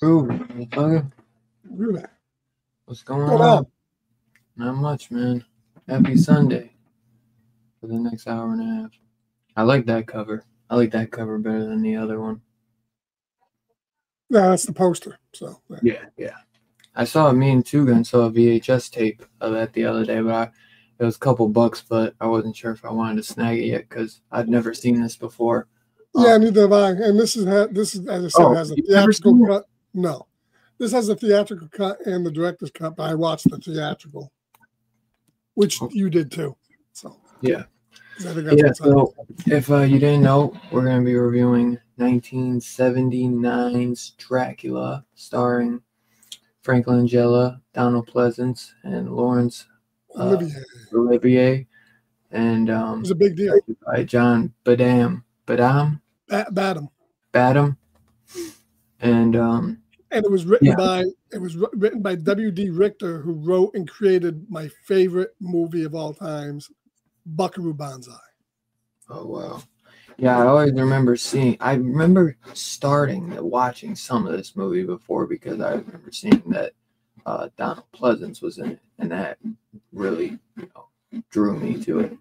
Ooh, motherfucker. What's going on? Not much, man. Happy Sunday for the next hour and a half. I like that cover. I like that cover better than the other one. Yeah, that's the poster. So yeah. I saw me and Two Gun saw a VHS tape of that the other day, but it was a couple bucks, but I wasn't sure if I wanted to snag it yet because I'd never seen this before. Yeah, neither have I. And this is as I said, has a theatrical cut. No, this has a theatrical cut and the director's cut, but I watched the theatrical, which you did too. So yeah. So if you didn't know, we're going to be reviewing 1979's Dracula, starring Frank Langella, Donald Pleasance, and Laurence Olivier, and it was a big deal by John Badham, and it was written by W.D. Richter, who wrote and created my favorite movie of all times, Buckaroo Banzai. Oh wow. Yeah, I always remember starting watching some of this movie before because I remember seeing that Donald Pleasance was in it, and that really drew me to it.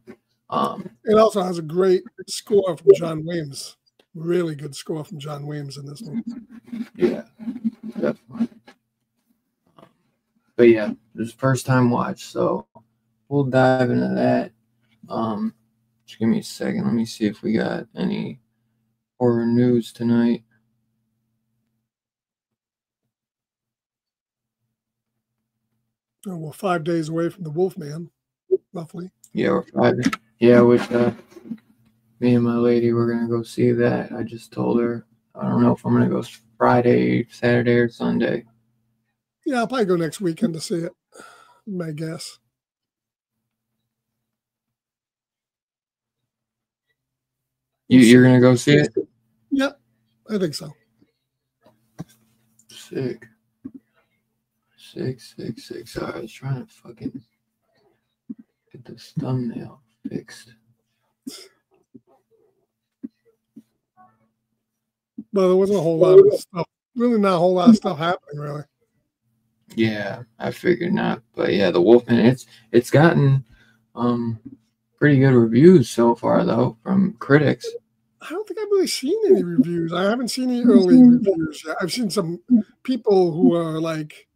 It also has a great score from John Williams. Really good score from John Williams in this one. Yeah, definitely. But yeah, this is first time watch, so we'll dive into that. Just give me a second. Let me see if we got any horror news tonight. Oh, we're 5 days away from the Wolfman, roughly. Yeah, we're 5 days. Yeah, with me and my lady, we're gonna go see that. I just told her I don't know if I'm gonna go Friday, Saturday, or Sunday. Yeah, I'll probably go next weekend to see it. My guess. You're gonna go see it? Yep, I think so. Sick. All right, I was trying to fucking get this thumbnail fixed. Well, there wasn't a whole lot of stuff. Really, not a whole lot of stuff happening, really. Yeah, I figured not. But yeah, the Wolfman, it's gotten pretty good reviews so far, though, from critics. I don't think I've really seen any reviews. I haven't seen any early reviews yet. I've seen some people who are like,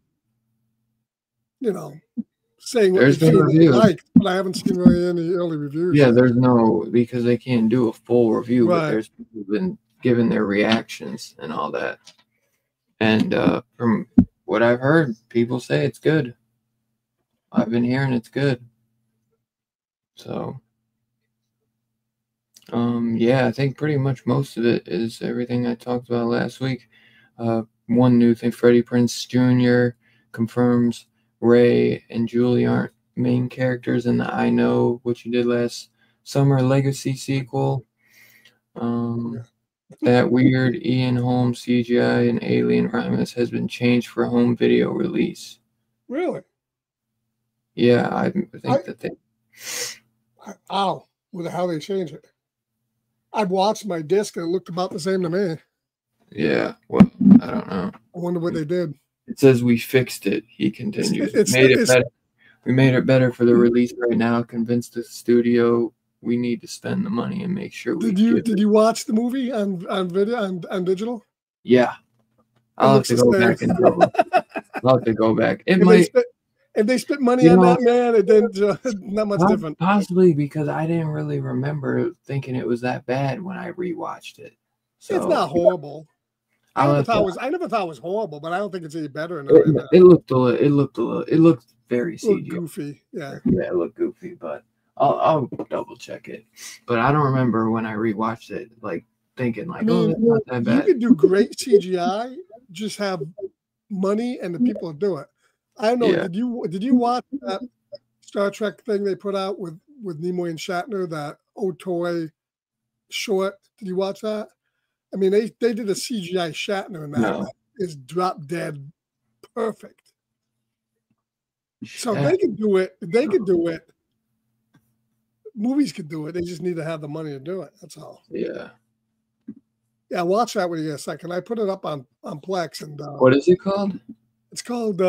saying what they like, but I haven't seen really any early reviews. Yeah, there's no, because they can't do a full review, but there's people been giving their reactions and all that. And from what I've heard, people say it's good. I've been hearing it's good. So, yeah, I think pretty much most of it is everything I talked about last week. One new thing, Freddie Prinze Jr. confirms Ray and Julie aren't main characters in the I Know What You Did Last Summer Legacy sequel. That weird Ian Holmes CGI and Alien Rhymus has been changed for home video release. Really? Yeah, I think that they... Ow, with how they change it. I've watched my disc and it looked about the same to me. Yeah, well, I don't know. I wonder what they did. It says we fixed it, he continues. We made it better for the release right now. Convinced the studio we need to spend the money and make sure we did you watch the movie on video on digital? Yeah. I'll have to go back and double. I'll have to go back. If they spent money on that, man, it didn't not much different. Possibly because I didn't really remember thinking it was that bad when I rewatched it. So it's not horrible. I never thought it was horrible, but I don't think it's any better. It looked very CGI. Goofy, yeah. Yeah, it looked goofy, but I'll double check it. But I don't remember when I rewatched it, like thinking like, it's not that bad. You could do great CGI, just have money and the people to do it. I don't know. Yeah. Did you watch that Star Trek thing they put out with Nimoy and Shatner, that Otoy short? Did you watch that? I mean, they did a CGI Shatner and that is drop dead perfect. So they could do it. They could do it. Movies could do it. They just need to have the money to do it. That's all. Yeah. Yeah, watch that with you a second. I put it up on Plex. And what is it called? It's called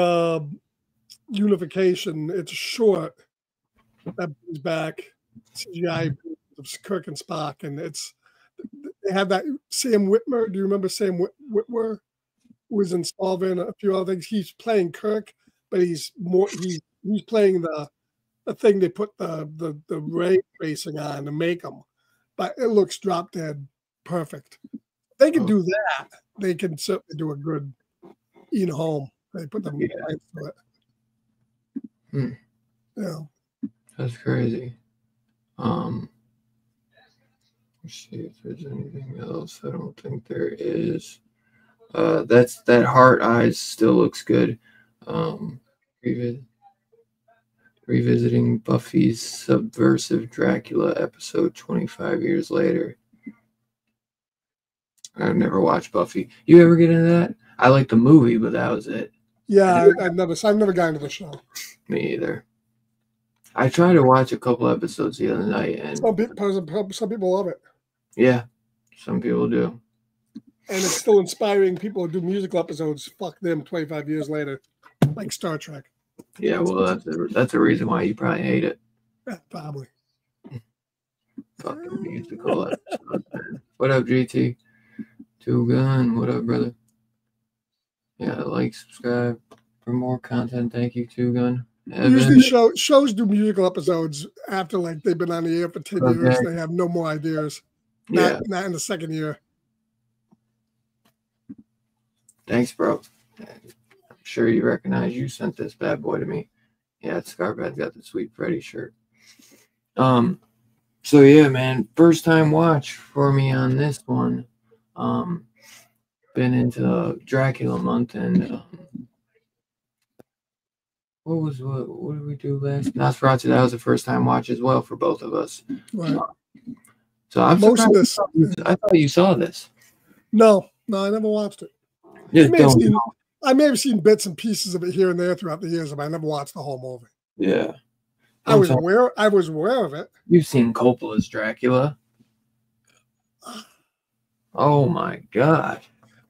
Unification. It's short that brings back CGI of Kirk and Spock, and they have that Sam Witwer. Do you remember Sam Witwer? Who was in Solving a few other things. He's playing Kirk, but he's playing the thing they put the ray tracing on to make them. But it looks drop dead perfect. They can do that. They can certainly do a good Ian Holm. They put them right to it. Yeah. That's crazy. Let's see if there's anything else. I don't think there is. That Heart Eyes still looks good. Revisiting Buffy's subversive Dracula episode 25 years later. I've never watched Buffy. You ever get into that? I like the movie, but that was it. Yeah, I've never gotten to the show. Me either. I tried to watch a couple episodes the other night, and some people love it. Yeah, some people do. And it's still inspiring people to do musical episodes. Fuck them 25 years later, like Star Trek. Yeah, well, that's a reason why you probably hate it. Yeah, probably. Fucking musical episodes, man. What up, GT? Two Gun. What up, brother? Yeah, like, subscribe for more content. Thank you, Two Gun. Usually shows do musical episodes after like they've been on the air for 10 years. They have no more ideas. Not in the second year. Thanks, bro. I'm sure you recognize you sent this bad boy to me. Yeah, Scarbad's got the Sweet Freddy shirt. So yeah, man, first time watch for me on this one. Been into Dracula month, and what did we do last? Nosferatu. That was the first time watch as well for both of us. Right. So I'm most of this. I thought you saw this. No, I never watched it. Yeah, I may have seen bits and pieces of it here and there throughout the years, but I never watched the whole movie. Yeah. I was aware of it. You've seen Coppola's Dracula. Oh my God.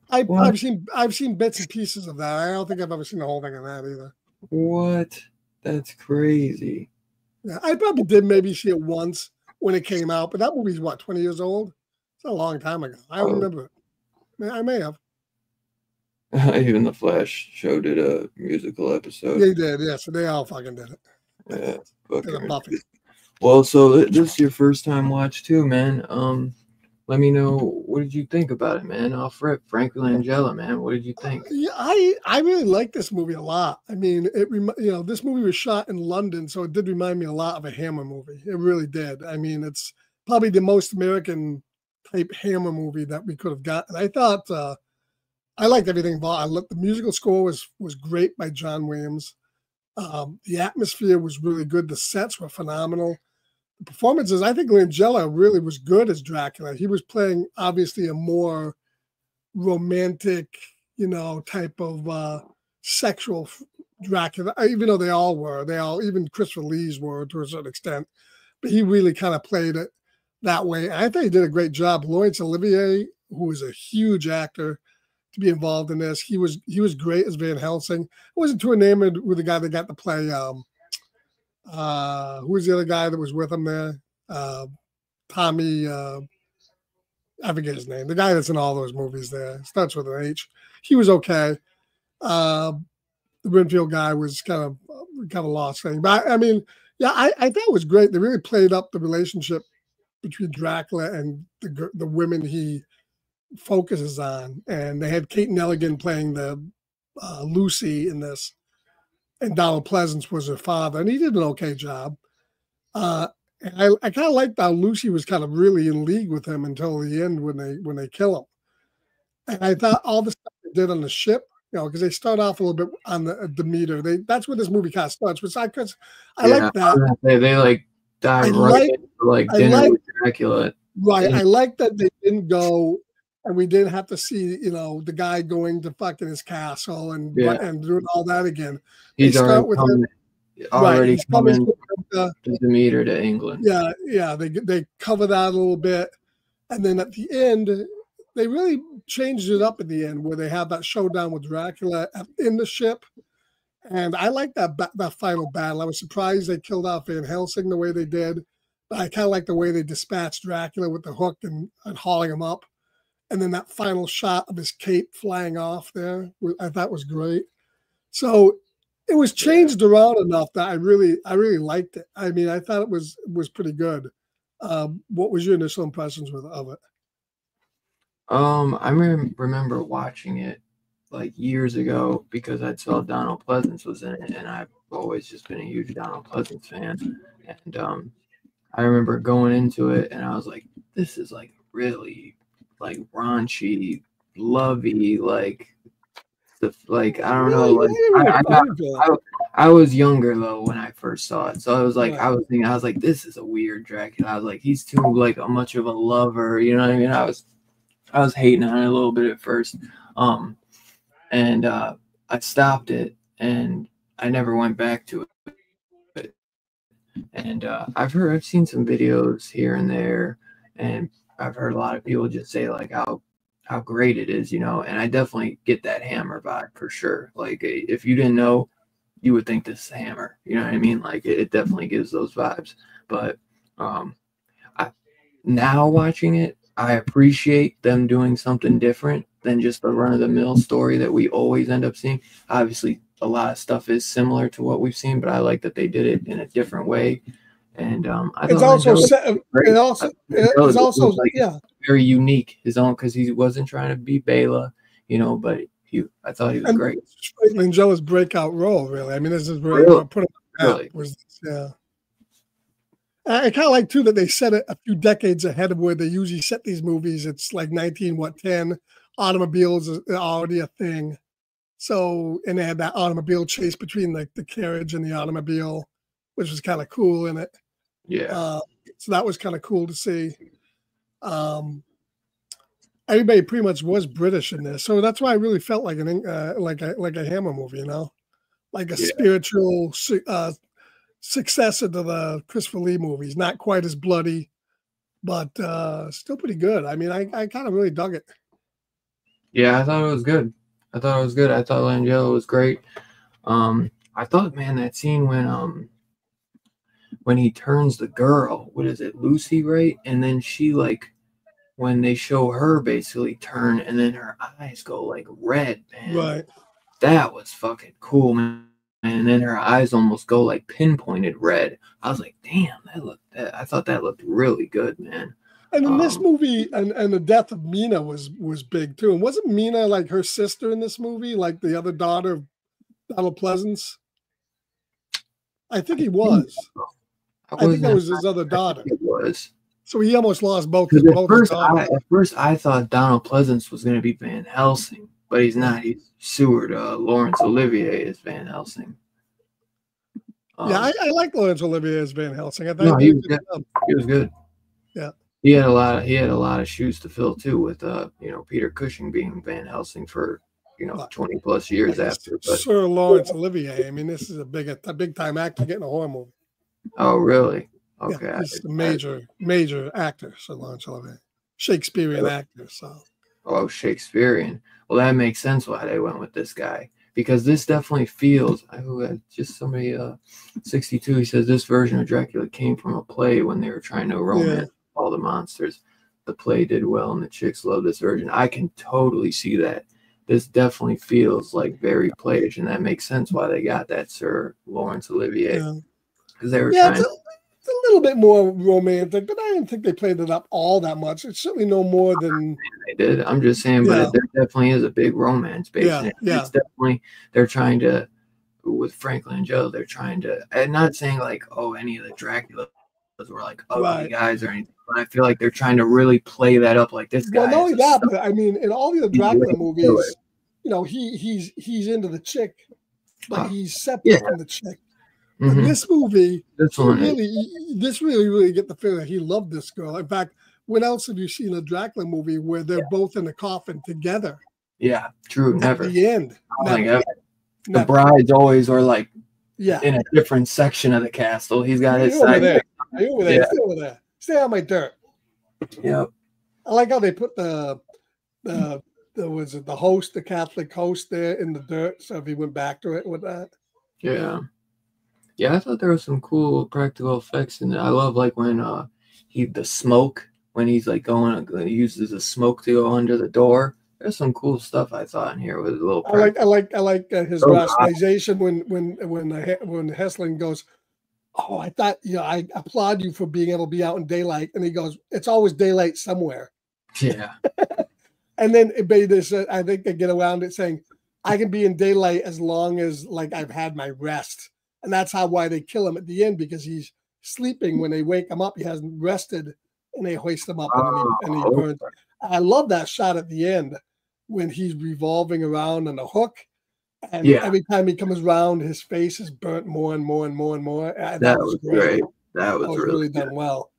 I've seen bits and pieces of that. I don't think I've ever seen the whole thing of that either. What? That's crazy. Yeah, I probably did maybe see it once when it came out, but that movie's what, 20 years old? It's a long time ago. I don't remember it. I may have. Even The Flash showed it a musical episode. They did, yeah. So they all fucking did it. Yeah. Buffy. Well, so this is your first time watch too, man. let me know, what did you think about it, man? Off rip, Frank Langella, man. What did you think? Yeah, I really like this movie a lot. I mean, this movie was shot in London, so it did remind me a lot of a Hammer movie. It really did. I mean, it's probably the most American type Hammer movie that we could have gotten. I thought I liked everything about it. The musical score was great by John Williams. The atmosphere was really good. The sets were phenomenal. The performances, I think Langella really was good as Dracula. He was playing obviously a more romantic, type of sexual Dracula, even though they all were. Even Christopher Lee's were to a certain extent, but he really kind of played it that way. And I think he did a great job. Laurence Olivier, who is a huge actor to be involved in this, he was great as Van Helsing. I wasn't too enamored with the guy that got to play. Who was the other guy that was with him there? Tommy. I forget his name. The guy that's in all those movies there. Starts with an H. He was okay. The Renfield guy was kind of lost thing. But I mean, yeah, I thought it was great. They really played up the relationship between Dracula and the women he focuses on. And they had Kate Nelligan playing the Lucy in this, and Donald Pleasance was her father, and he did an okay job. And I kind of liked how Lucy was kind of really in league with him until the end when they kill him. And I thought all the stuff they did on the ship, because they start off a little bit on the Demeter. That's where this movie kind of starts. Which I like that. They like dive right into like dinner with Dracula. Right. I like that they didn't go, and we didn't have to see the guy going to fucking his castle and doing all that again. He's already coming to Demeter to England. Yeah. They cover that a little bit, and then at the end, they really changed it up at the end where they have that showdown with Dracula in the ship. And I like that final battle. I was surprised they killed off Van Helsing the way they did, but I kind of like the way they dispatched Dracula with the hook and hauling him up. And then that final shot of his cape flying off there, I thought was great. So it was changed around enough that I really liked it. I mean, I thought it was pretty good. What was your initial impressions of it? I remember watching it like years ago because I saw Donald Pleasance was in it, and I've always just been a huge Donald Pleasance fan. And I remember going into it, and I was like, "This is like really like raunchy, lovey, like I don't know, like I was younger though when I first saw it, so I was like, I was like, this is a weird Dracula. I was like, he's too like much of a lover, you know what I mean? I was hating on it a little bit at first, and I stopped it, and I never went back to it. And I've seen some videos here and there, and I've heard a lot of people just say like how great it is, and I definitely get that Hammer vibe for sure. Like if you didn't know, you would think this is Hammer, you know what I mean? Like it definitely gives those vibes. But now watching it, I appreciate them doing something different than just the run-of-the-mill story that we always end up seeing. Obviously, a lot of stuff is similar to what we've seen, but I like that they did it in a different way. And it's also very unique, his own, because he wasn't trying to be Bela, but I thought he was great. Langella's breakout role, really. I mean, this is really put it was I kind of like too that they set it a few decades ahead of where they usually set these movies. It's like 10. Automobiles is already a thing. So, and they had that automobile chase between like the carriage and the automobile, which was kind of cool in it. Yeah. So that was kind of cool to see. Everybody pretty much was British in this, so that's why I really felt like like a Hammer movie, like a spiritual successor to the Christopher Lee movies. Not quite as bloody, but still pretty good. I mean, I kind of really dug it. Yeah, I thought it was good. I thought Langella was great. I thought, man, that scene when he turns the girl, what is it, Lucy, right? And then she when they show her basically turn, and then her eyes go like red, man. Right. That was fucking cool, man. And then her eyes almost go like pinpointed red. I was like, damn, I thought that looked really good, man. And in this movie, and the death of Mina was big too. And wasn't Mina like her sister in this movie, like the other daughter of Donald Pleasance? I think he was. I think that was his other daughter. It was. So he almost lost both. At first, I thought Donald Pleasance was going to be Van Helsing, but he's not. He's Seward. Laurence Olivier is Van Helsing. Yeah, I like Laurence Olivier as Van Helsing. I thought he was good. He was good. Yeah. He had a lot of shoes to fill too, with Peter Cushing being Van Helsing for 20 plus years after. But Sir Laurence Olivier. I mean, this is a big time actor getting a horror movie. Oh, really? Okay. Yeah, he's a major actor, Sir Laurence Olivier, Shakespearean actor. So. Oh, Shakespearean. Well, that makes sense why they went with this guy, because this definitely feels. Just somebody 62. He says this version of Dracula came from a play when they were trying to romance all the monsters. The play did well, and the chicks love this version. I can totally see that. This definitely feels like very playish, and that makes sense why they got that Sir Laurence Olivier, because they were trying. It's a little bit more romantic, but I didn't think they played it up all that much. It's certainly no more than they did. I'm just saying, but there definitely is a big romance based in it. Yeah. It's definitely, they're trying to, with Franklin and Joe, they're trying to, and not saying like, oh, any of the Draculas were like ugly guys or anything, but I feel like they're trying to really play that up like this guy. Well, not only that, but I mean, in all the Dracula movies, he's into the chick, but he's separate from the chick. In this movie, this really get the feeling that he loved this girl. In fact, when else have you seen a Dracula movie where they're both in the coffin together? Yeah, true. Never. At the end. Never. The brides always are like in a different section of the castle. He's got his over side. there. Stay over there. Stay over there. Stay on my dirt. Yep. I like how they put the host, the Catholic host there in the dirt. So if he went back to it with that. Yeah. Yeah, I thought there was some cool practical effects in it. I love like when the smoke, when he's like he uses the smoke to go under the door. There's some cool stuff I thought in here with a little. I like his rationalization when Hessling goes, oh, I thought I applaud you for being able to be out in daylight, and he goes, it's always daylight somewhere. Yeah. And then I think they get around it saying, I can be in daylight as long as like I've had my rest. And that's why they kill him at the end, because he's sleeping. When they wake him up, he hasn't rested, and they hoist him up and he burns. I love that shot at the end when he's revolving around on the hook, and every time he comes around, his face is burnt more and more and more and more. That was great. That was really done well.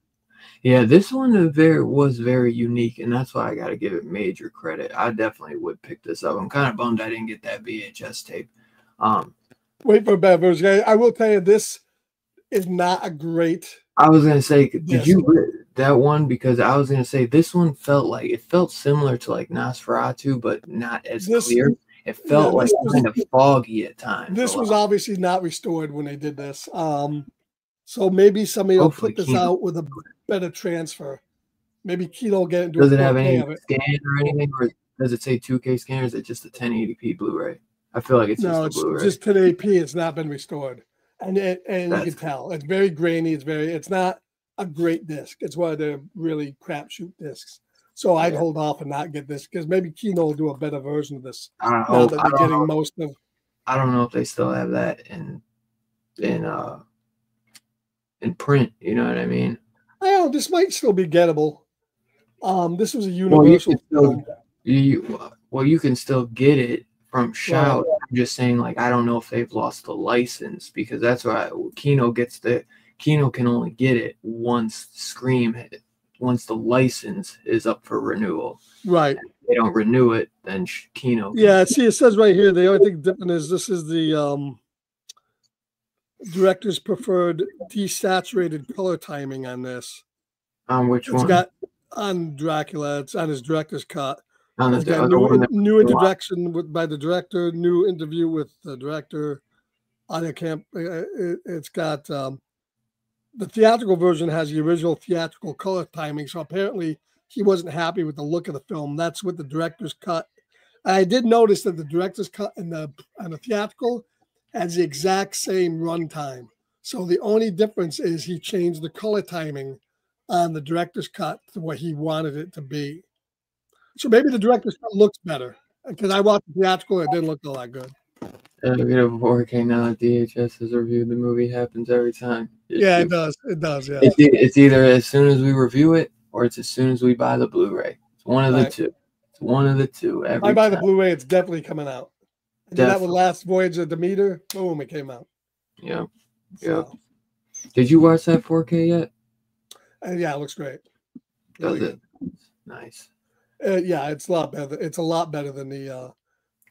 Yeah, this one was very unique, and that's why I got to give it major credit. I definitely would pick this up. I'm kind of bummed I didn't get that VHS tape. Wait for a bad version. I will tell you, this is not a great. I was gonna say, did you read that one? Because I was gonna say this one felt similar to like Nosferatu, but not as clear. It felt like kind of foggy at times. This was obviously not restored when they did this. So maybe somebody will put this out with a better transfer. Maybe Kino will get into. Does it have any scan or anything, or does it say 2K scan, or is it just a 1080p Blu-ray? I feel like it's just 1080p. It's not been restored, and you can tell it's very grainy. It's not a great disc. It's one of the really crapshoot discs. So I'd hold off and not get this, because maybe Kino will do a better version of this. I don't know if they still have that in print. You know what I mean? I don't know. This might still be gettable. This was a Universal film. You can still get it from Shout. I'm just saying, like, I don't know if they've lost the license, because that's why Kino can only get it once once the license is up for renewal. Right. If they don't renew it, then Kino. Yeah. See, it says right here, the only thing different is this is the director's preferred desaturated color timing on this. On which one? It's got on Dracula. It's on his director's cut. It's got new introduction by the director, new interview with the director. It's got the theatrical version has the original theatrical color timing. So apparently he wasn't happy with the look of the film. That's what the director's cut. I did notice that the director's cut and the theatrical has the exact same runtime. So the only difference is he changed the color timing on the director's cut to what he wanted it to be. So maybe the director's cut looks better because I watched the theatrical and it didn't look all that good. We have a 4K now that DHS has reviewed the movie. Happens every time. It does. It does. Yeah. It's either as soon as we review it or it's as soon as we buy the Blu-ray. It's one of the two. It's one of the two. Every I buy time. the Blu-ray. It's definitely coming out. I did that with Last Voyage of Demeter. Boom! It came out. Yeah. Yeah. Did you watch that 4K yet? Yeah, it looks great. Does it? Nice. Yeah, it's a lot better. It's a lot better than the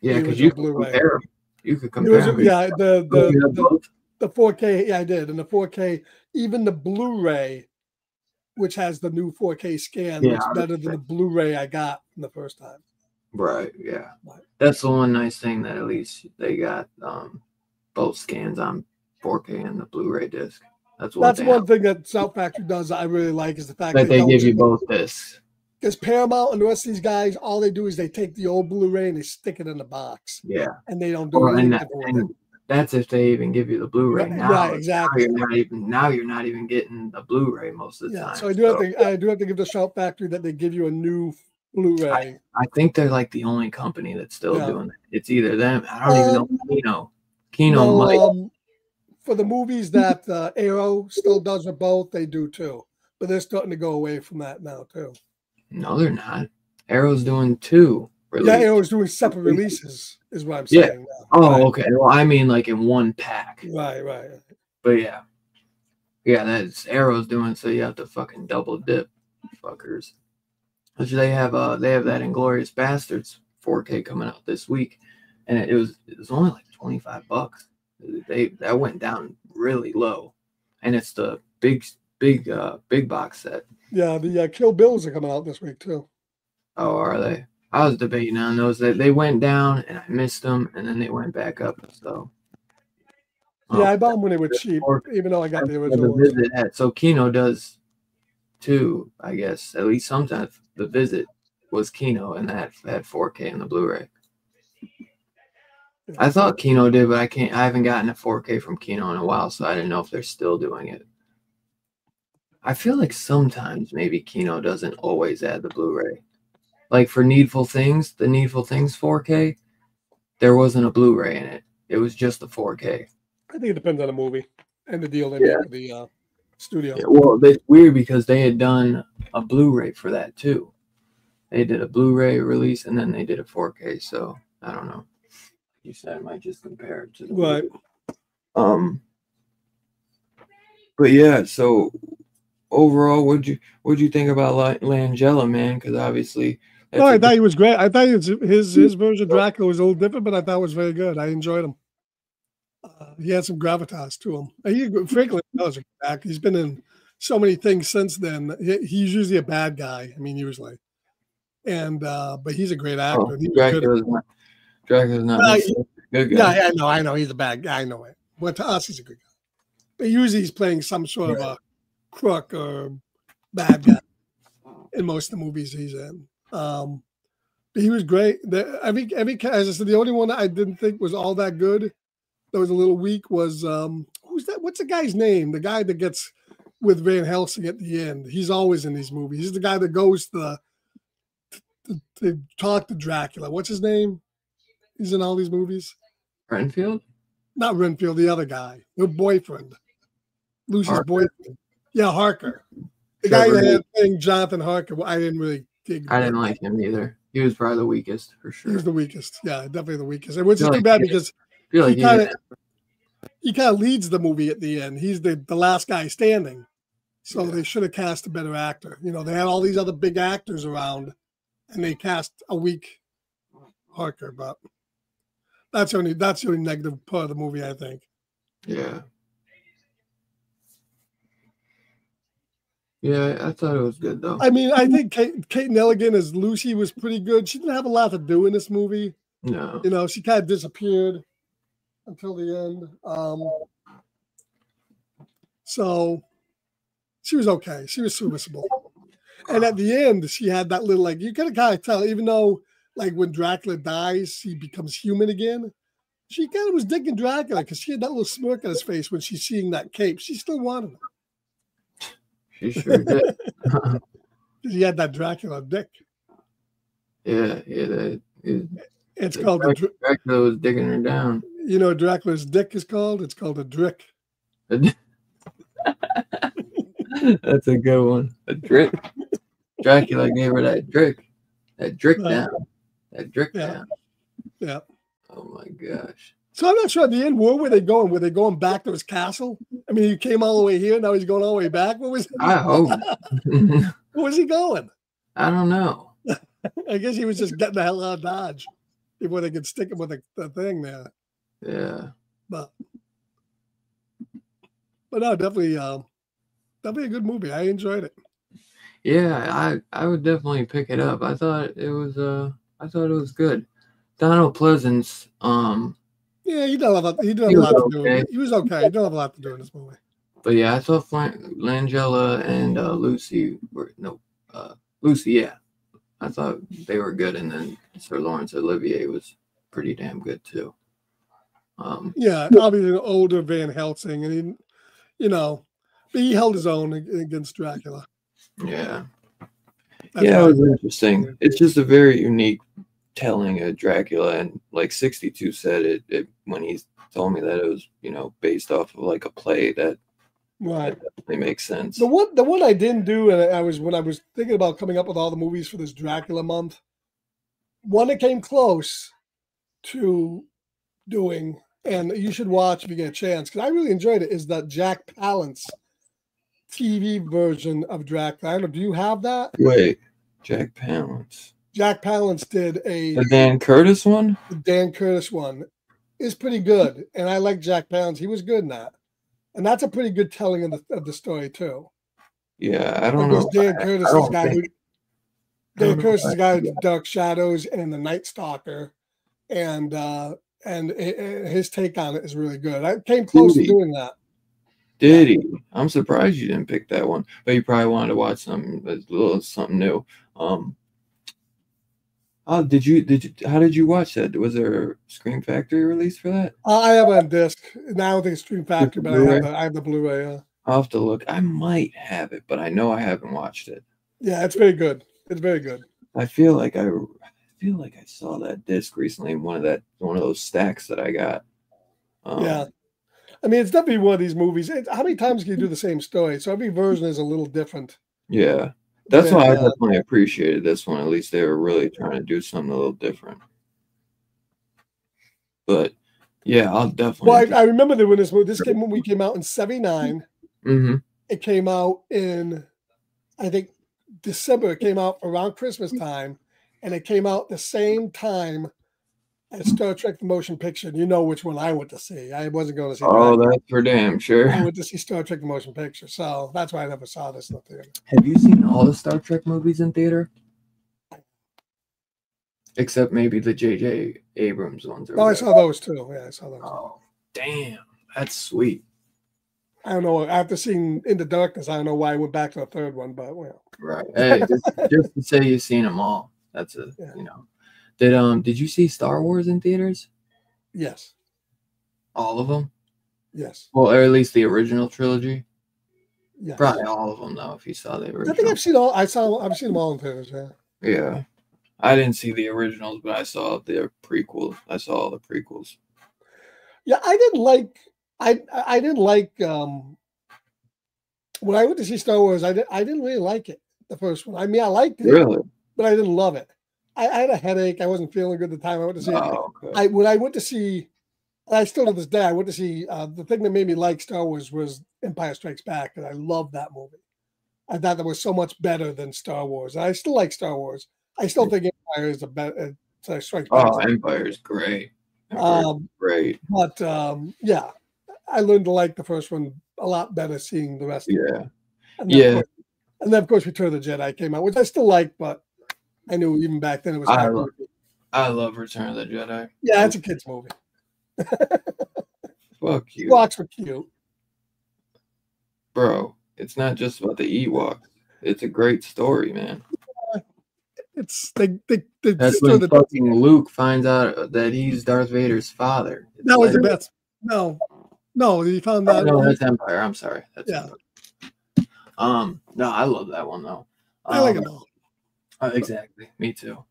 because you Blu-ray. Compare. You could compare. The 4K. Yeah, I did. And the 4K, even the Blu-ray, which has the new 4K scan, looks better than the Blu-ray I got from the first time. Right. Yeah. That's the one nice thing that at least they got both scans on 4K and the Blu-ray disc. That's one thing that South Factory does that I really like is the fact that they give you both discs. Because Paramount and the rest of these guys, all they do is they take the old Blu-ray and they stick it in the box. Yeah. And they don't do anything with it. That's if they even give you the Blu-ray now. Right, exactly. Now you're not even getting the Blu-ray most of the time. So I do have to give the Shout Factory that they give you a new Blu-ray. I think they're like the only company that's still doing it. It's either them. I don't even know Kino might. For the movies that Arrow still does with both, they do too. But they're starting to go away from that now too. No, they're not. Arrow's doing 2 releases. Yeah, Arrow's doing separate releases, is what I'm saying. Now. Oh, okay. Well, I mean, like in one pack. Right. But yeah, that's Arrow's doing. So you have to fucking double dip, fuckers. Which they have that Inglourious Bastards 4K coming out this week, and it was only like $25. That went down really low, and it's the big box set. Yeah, the Kill Bills are coming out this week too. Oh, are they? I was debating on those. They went down, and I missed them, and then they went back up. So yeah, I bought them when they were cheap, even though I got the original ones. So Kino does too, I guess. At least sometimes the Visit was Kino, and that had 4K in the Blu-ray. I thought Kino did, but I haven't gotten a 4K from Kino in a while, so I didn't know if they're still doing it. I feel like sometimes maybe Kino doesn't always add the Blu-ray. Like for Needful Things, the Needful Things 4K, there wasn't a Blu-ray in it. It was just the 4K. I think it depends on the movie and the deal they make with the studio. Yeah, well, it's weird because they had done a Blu-ray for that too. They did a Blu-ray release and then they did a 4K. So I don't know. You said I might just compare it to the right. But yeah, so overall, what'd you think about Langella, man? Because obviously, I thought he was great. I thought his version of Dracula was a little different, but I thought it was very good. I enjoyed him. He had some gravitas to him. He frankly was a good actor. He's been in so many things since then. He's usually a bad guy. I mean, usually, and but he's a great actor. Dracula's not a good guy. Yeah, I know. He's a bad guy. I know it. But to us, he's a good guy. But usually he's playing some sort of a crook or bad guy in most of the movies he's in. But he was great. Every as I said, the only one I didn't think was all that good, that was a little weak, was who's that? What's the guy's name? The guy that gets with Van Helsing at the end. He's always in these movies. He's the guy that goes to talk to Dracula. What's his name? He's in all these movies. Renfield? Not Renfield, the other guy. Her boyfriend. Lucy's boyfriend. Yeah, Harker. The guy that had playing Jonathan Harker. I didn't really dig. I didn't like him either. He was probably the weakest for sure. He was the weakest. Yeah, definitely the weakest. And which is too bad because he kind of leads the movie at the end. He's the last guy standing. So they should have cast a better actor. You know, they had all these other big actors around and they cast a weak Harker, but that's the only negative part of the movie, I think. Yeah. Yeah, I thought it was good though. I mean, I think Kate Nelligan as Lucy was pretty good. She didn't have a lot to do in this movie. No. You know, she kind of disappeared until the end. So she was okay. She was serviceable. And at the end, she had that little, like, you can kind of tell, even though, like, when Dracula dies, he becomes human again. She kind of was digging Dracula because she had that little smirk on his face when she's seeing that cape. She still wanted him. She sure did. He had that Dracula dick. Yeah. It's called Dracula was digging her down. You know what Dracula's dick is called? It's called a drick. That's a good one. A drick. Dracula gave her that drick. That drick down. That drick down. Yeah. Oh my gosh. So I'm not sure at the end, where were they going? Were they going back to his castle? I mean, he came all the way here, now he's going all the way back. What was I hope. Where was he going? I don't know. I guess he was just getting the hell out of Dodge before they could stick him with the thing there. Yeah. But no, definitely a good movie. I enjoyed it. Yeah, I would definitely pick it up. I thought it was good. Donald Pleasance, yeah, he did a lot to do. He was okay. He did have a lot to do in this movie. But yeah, I thought Langella and Lucy were Lucy, yeah. I thought they were good, and then Sir Laurence Olivier was pretty damn good too. Yeah, obviously an older Van Helsing, and he held his own against Dracula. Yeah. It was interesting. It's just a very unique telling of Dracula, and like 62 said it when he told me that it was based off of like a play that definitely makes sense. The one I didn't do, and when I was thinking about coming up with all the movies for this Dracula month, one that came close to doing, and you should watch if you get a chance because I really enjoyed it, is that Jack Palance TV version of Dracula. I don't know, do you have that? Wait, Jack Palance. Jack Palance did the Dan Curtis one? The Dan Curtis one is pretty good. And I like Jack Palance. He was good in that. And that's a pretty good telling of the story too. Yeah, I don't know. Dan Curtis is the guy with Dark Shadows and The Night Stalker. And his take on it is really good. I came close to doing that. Did he? I'm surprised you didn't pick that one. But you probably wanted to watch something new. How did you watch that? Was there a Scream Factory release for that? I have it on disc. Now I don't think it's Scream Factory, but I have the Blu-ray. Yeah. I'll have to look. I might have it, but I know I haven't watched it. Yeah, it's very good. It's very good. I feel like I saw that disc recently in one of those stacks that I got. Yeah. I mean, it's definitely one of these movies. How many times can you do the same story? So every version is a little different. Yeah. That's why I definitely appreciated this one. At least they were really trying to do something a little different. But yeah, I'll definitely. Well, I remember that when this movie came out in '79. Mm-hmm. It came out in, I think, December. It came out around Christmas time, and it came out the same time as Star Trek: The Motion Picture. You know which one I went to see. I wasn't going to see. Oh, that's for damn sure. I went to see Star Trek: The Motion Picture, so that's why I never saw this in the theater. Have you seen all the Star Trek movies in theater? Except maybe the J.J. Abrams ones. No, I saw those too. Yeah, I saw those. Oh, damn. That's sweet. I don't know. After seeing Into Darkness, I don't know why I went back to the third one, but well. Right. Hey, just to say you've seen them all. That's Did you see Star Wars in theaters? Yes. All of them? Yes. Well, or at least the original trilogy? Yes. Probably all of them, though, if you saw the original. I think I've seen them all in theaters, yeah. Yeah. I didn't see the originals, but I saw the prequels. I saw all the prequels. Yeah, I didn't like when I went to see Star Wars, I didn't really like it, the first one. I mean, I liked it, really, but I didn't love it. I had a headache. I wasn't feeling good at the time I went to see it. Okay. When I went to see, I still to this day, I went to see the thing that made me like Star Wars was Empire Strikes Back, and I loved that movie. I thought that was so much better than Star Wars. I still like Star Wars. I still think Empire is a better. Strikes Back. Oh, Empire is great. Great. But yeah, I learned to like the first one a lot better seeing the rest. Yeah. And then, of course, Return of the Jedi came out, which I still like, but I knew even back then it was. I love Return of the Jedi. Yeah, it's a kid's movie. Fuck you. Ewoks were cute. Bro, it's not just about the Ewoks. It's a great story, man. It's that's when fucking Luke finds out that he's Darth Vader's father. No, he found out. No, that's Empire. I'm sorry. That's Empire. No, I love that one though. I like them all. Exactly, me too.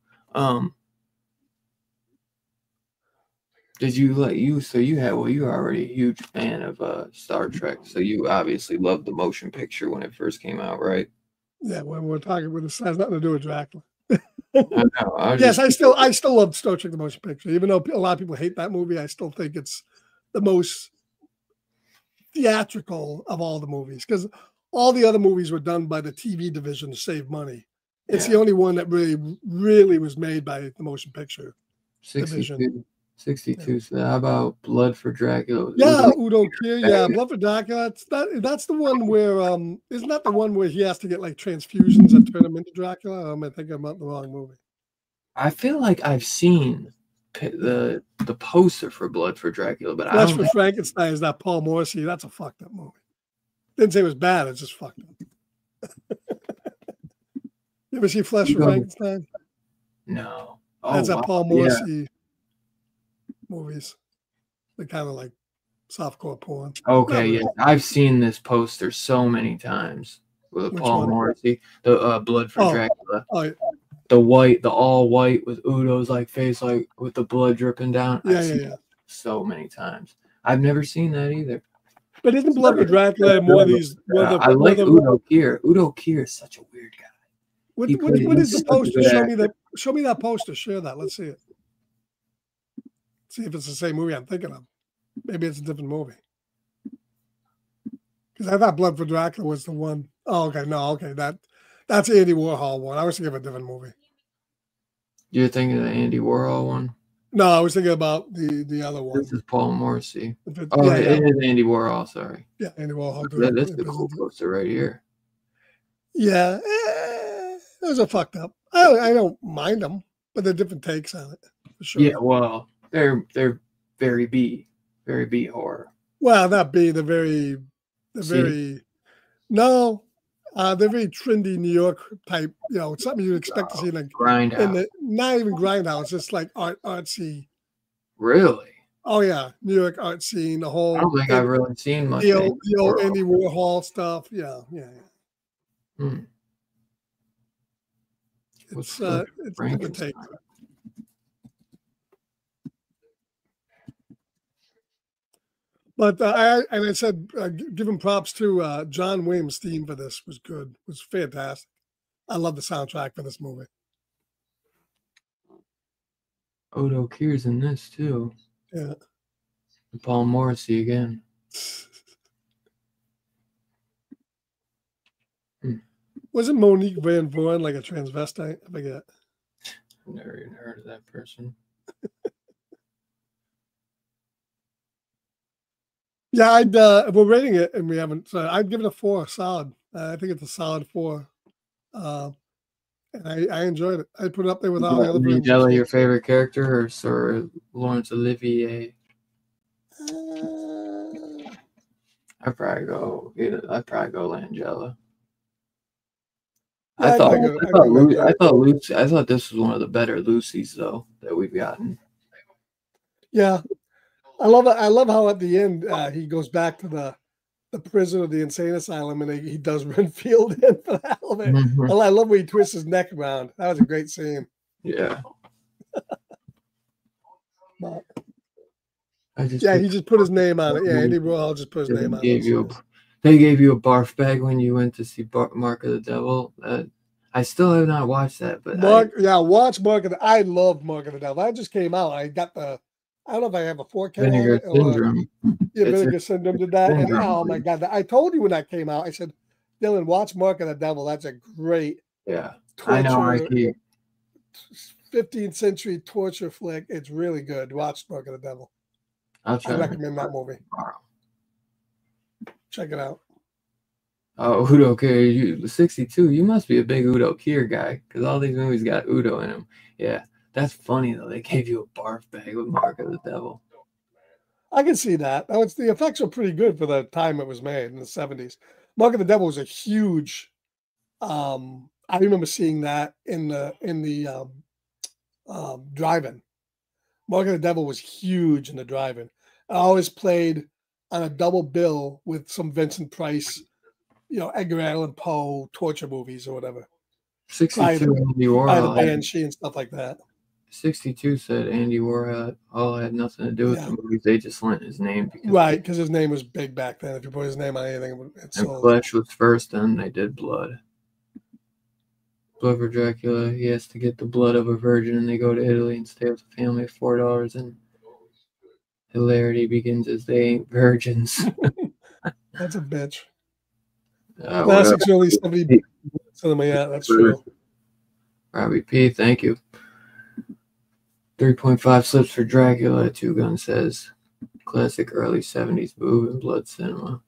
Did you like you? So you had you were already a huge fan of Star Trek. So you obviously loved the motion picture when it first came out, right? Yeah, when we're talking with this has nothing to do with Dracula. I know. Yes, I still love Star Trek the motion picture, even though a lot of people hate that movie. I still think it's the most theatrical of all the movies because all the other movies were done by the TV division to save money. It's the only one that really was made by the motion picture 62. division. 62. So how about Blood for Dracula? Yeah, Udo Kier. Yeah, Blood for Dracula. That's the one where isn't that the one where he has to get like transfusions that turn him into Dracula? Or am I thinking about the wrong movie? I feel like I've seen the poster for Blood for Dracula, but Blood for Frankenstein is that Paul Morrissey. That's a fucked up movie. Didn't say it was bad. It's just fucked up. You ever see Flesh for Frankenstein? No. That's that Paul Morrissey movies. They're kind of like softcore porn. Okay, yeah. I've seen this poster so many times with Paul Morrissey. The Blood for Dracula. Oh, yeah. The all white with Udo's like face, like with the blood dripping down. Yeah, yeah. So many times. I've never seen that either. But isn't Blood for Dracula and more of these? I like Udo Kier. Udo Kier is such a weird guy. What is the poster? Show me that poster. Share that. Let's see it. See if it's the same movie I'm thinking of. Maybe it's a different movie. Because I thought Blood for Dracula was the one. Oh, okay. No, okay. That's Andy Warhol one. I was thinking of a different movie. You're thinking of the Andy Warhol one? No, I was thinking about the other one. This is Paul Morrissey. It is Andy Warhol. Sorry. Yeah, Andy Warhol. That's the cool poster right here. Yeah, those are fucked up. I don't mind them, but they're different takes on it. For sure. Yeah, well, they're very B horror. Well, not B. They're very no. They're very trendy New York type. You know, something you'd expect to see in a Grindhouse. Not even Grindhouse, just like artsy. Really? Oh yeah, New York art scene. The whole. I don't think I've really seen much. The old Andy Warhol stuff. Yeah. It's a different take. But I said, give him props to John Williams' theme for this was good. Was fantastic. I love the soundtrack for this movie. Udo Kier's in this too. Yeah. And Paul Morrissey again. Wasn't Monique Van Vooren like a transvestite? I forget. Never even heard of that person. Yeah, we're rating it and we haven't. So I'd give it a 4, solid. I think it's a solid 4. And I enjoyed it. I put it up there with all the other. Langella, your favorite character, or Sir Laurence Olivier? I'd probably go Langella. I thought this was one of the better Lucys though that we've gotten. Yeah, I love it. I love how at the end he goes back to the prison or the insane asylum and he does Renfield in for the hell of it. Mm-hmm. I love when he twists his neck around. That was a great scene. Yeah. He just put his name on it. Yeah, Andy Warhol just put his name on it. They gave you a barf bag when you went to see Mark of the Devil. I still have not watched that, but watch Mark of the. I love Mark of the Devil. That just came out. I got the. I don't know if I have a 4K. Vinegar Syndrome. Vinegar Syndrome did that. And, oh my God! I told you when that came out. I said, Dylan, watch Mark of the Devil. That's a great. Yeah, I know. 15th century torture flick. It's really good. Watch Mark of the Devil. I recommend that movie. Check it out. Oh, Udo Kier, 62. You must be a big Udo Kier guy because all these movies got Udo in them. Yeah, that's funny though. They gave you a barf bag with Mark of the Devil. I can see that. The effects are pretty good for the time it was made in the 70s. Mark of the Devil was a huge. I remember seeing that in the drive-in. Mark of the Devil was huge in the drive-in. I always played on a double bill with some Vincent Price, Edgar Allan Poe torture movies or whatever. 62 Andy By the Warhol. Banshee and stuff like that. 62 said Andy Warhol had nothing to do with the movies. They just lent his name. Because his name was big back then. If you put his name on anything, it's and Flesh was first, then they did Blood. Blood for Dracula, he has to get the blood of a virgin, and they go to Italy and stay with a family of $4, and hilarity begins as they ain't virgins. That's a bitch. Classics only 70. Yeah, that's true. Robbie P, thank you. 3.5 slips for Dracula. Two Gun says classic early 70s boob and blood cinema.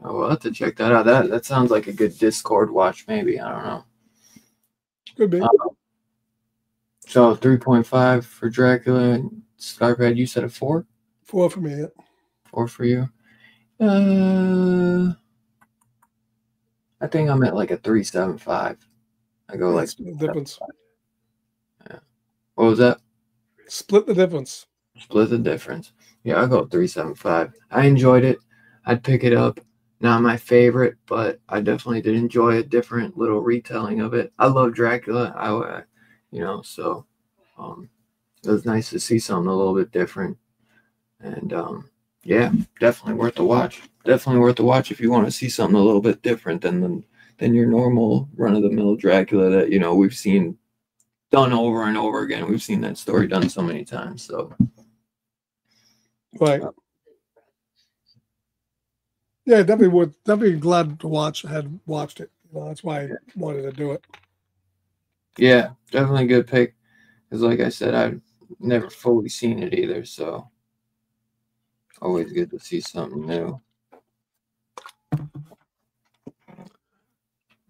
Oh, we'll have to check that out. That sounds like a good Discord watch, maybe. I don't know. Could be. So 3.5 for Dracula. Scarphead, you said a 4? 4 for me. Yeah. 4 for you. I think I'm at like a 3.75. I go like the difference. Yeah. What was that? Split the difference. Split the difference. Yeah, I'll go 3.75. I enjoyed it. I'd pick it up. Not my favorite, but I definitely did enjoy a different little retelling of it. I love Dracula. So it was nice to see something a little bit different. And yeah, definitely worth the watch. Definitely worth the watch if you want to see something a little bit different than your normal run-of-the-mill Dracula that we've seen done over and over again. We've seen that story done so many times. So, right. Yeah, definitely glad to watch. I had watched it. That's why I wanted to do it. Yeah, definitely a good pick. Because like I said, I've never fully seen it either. So always good to see something new.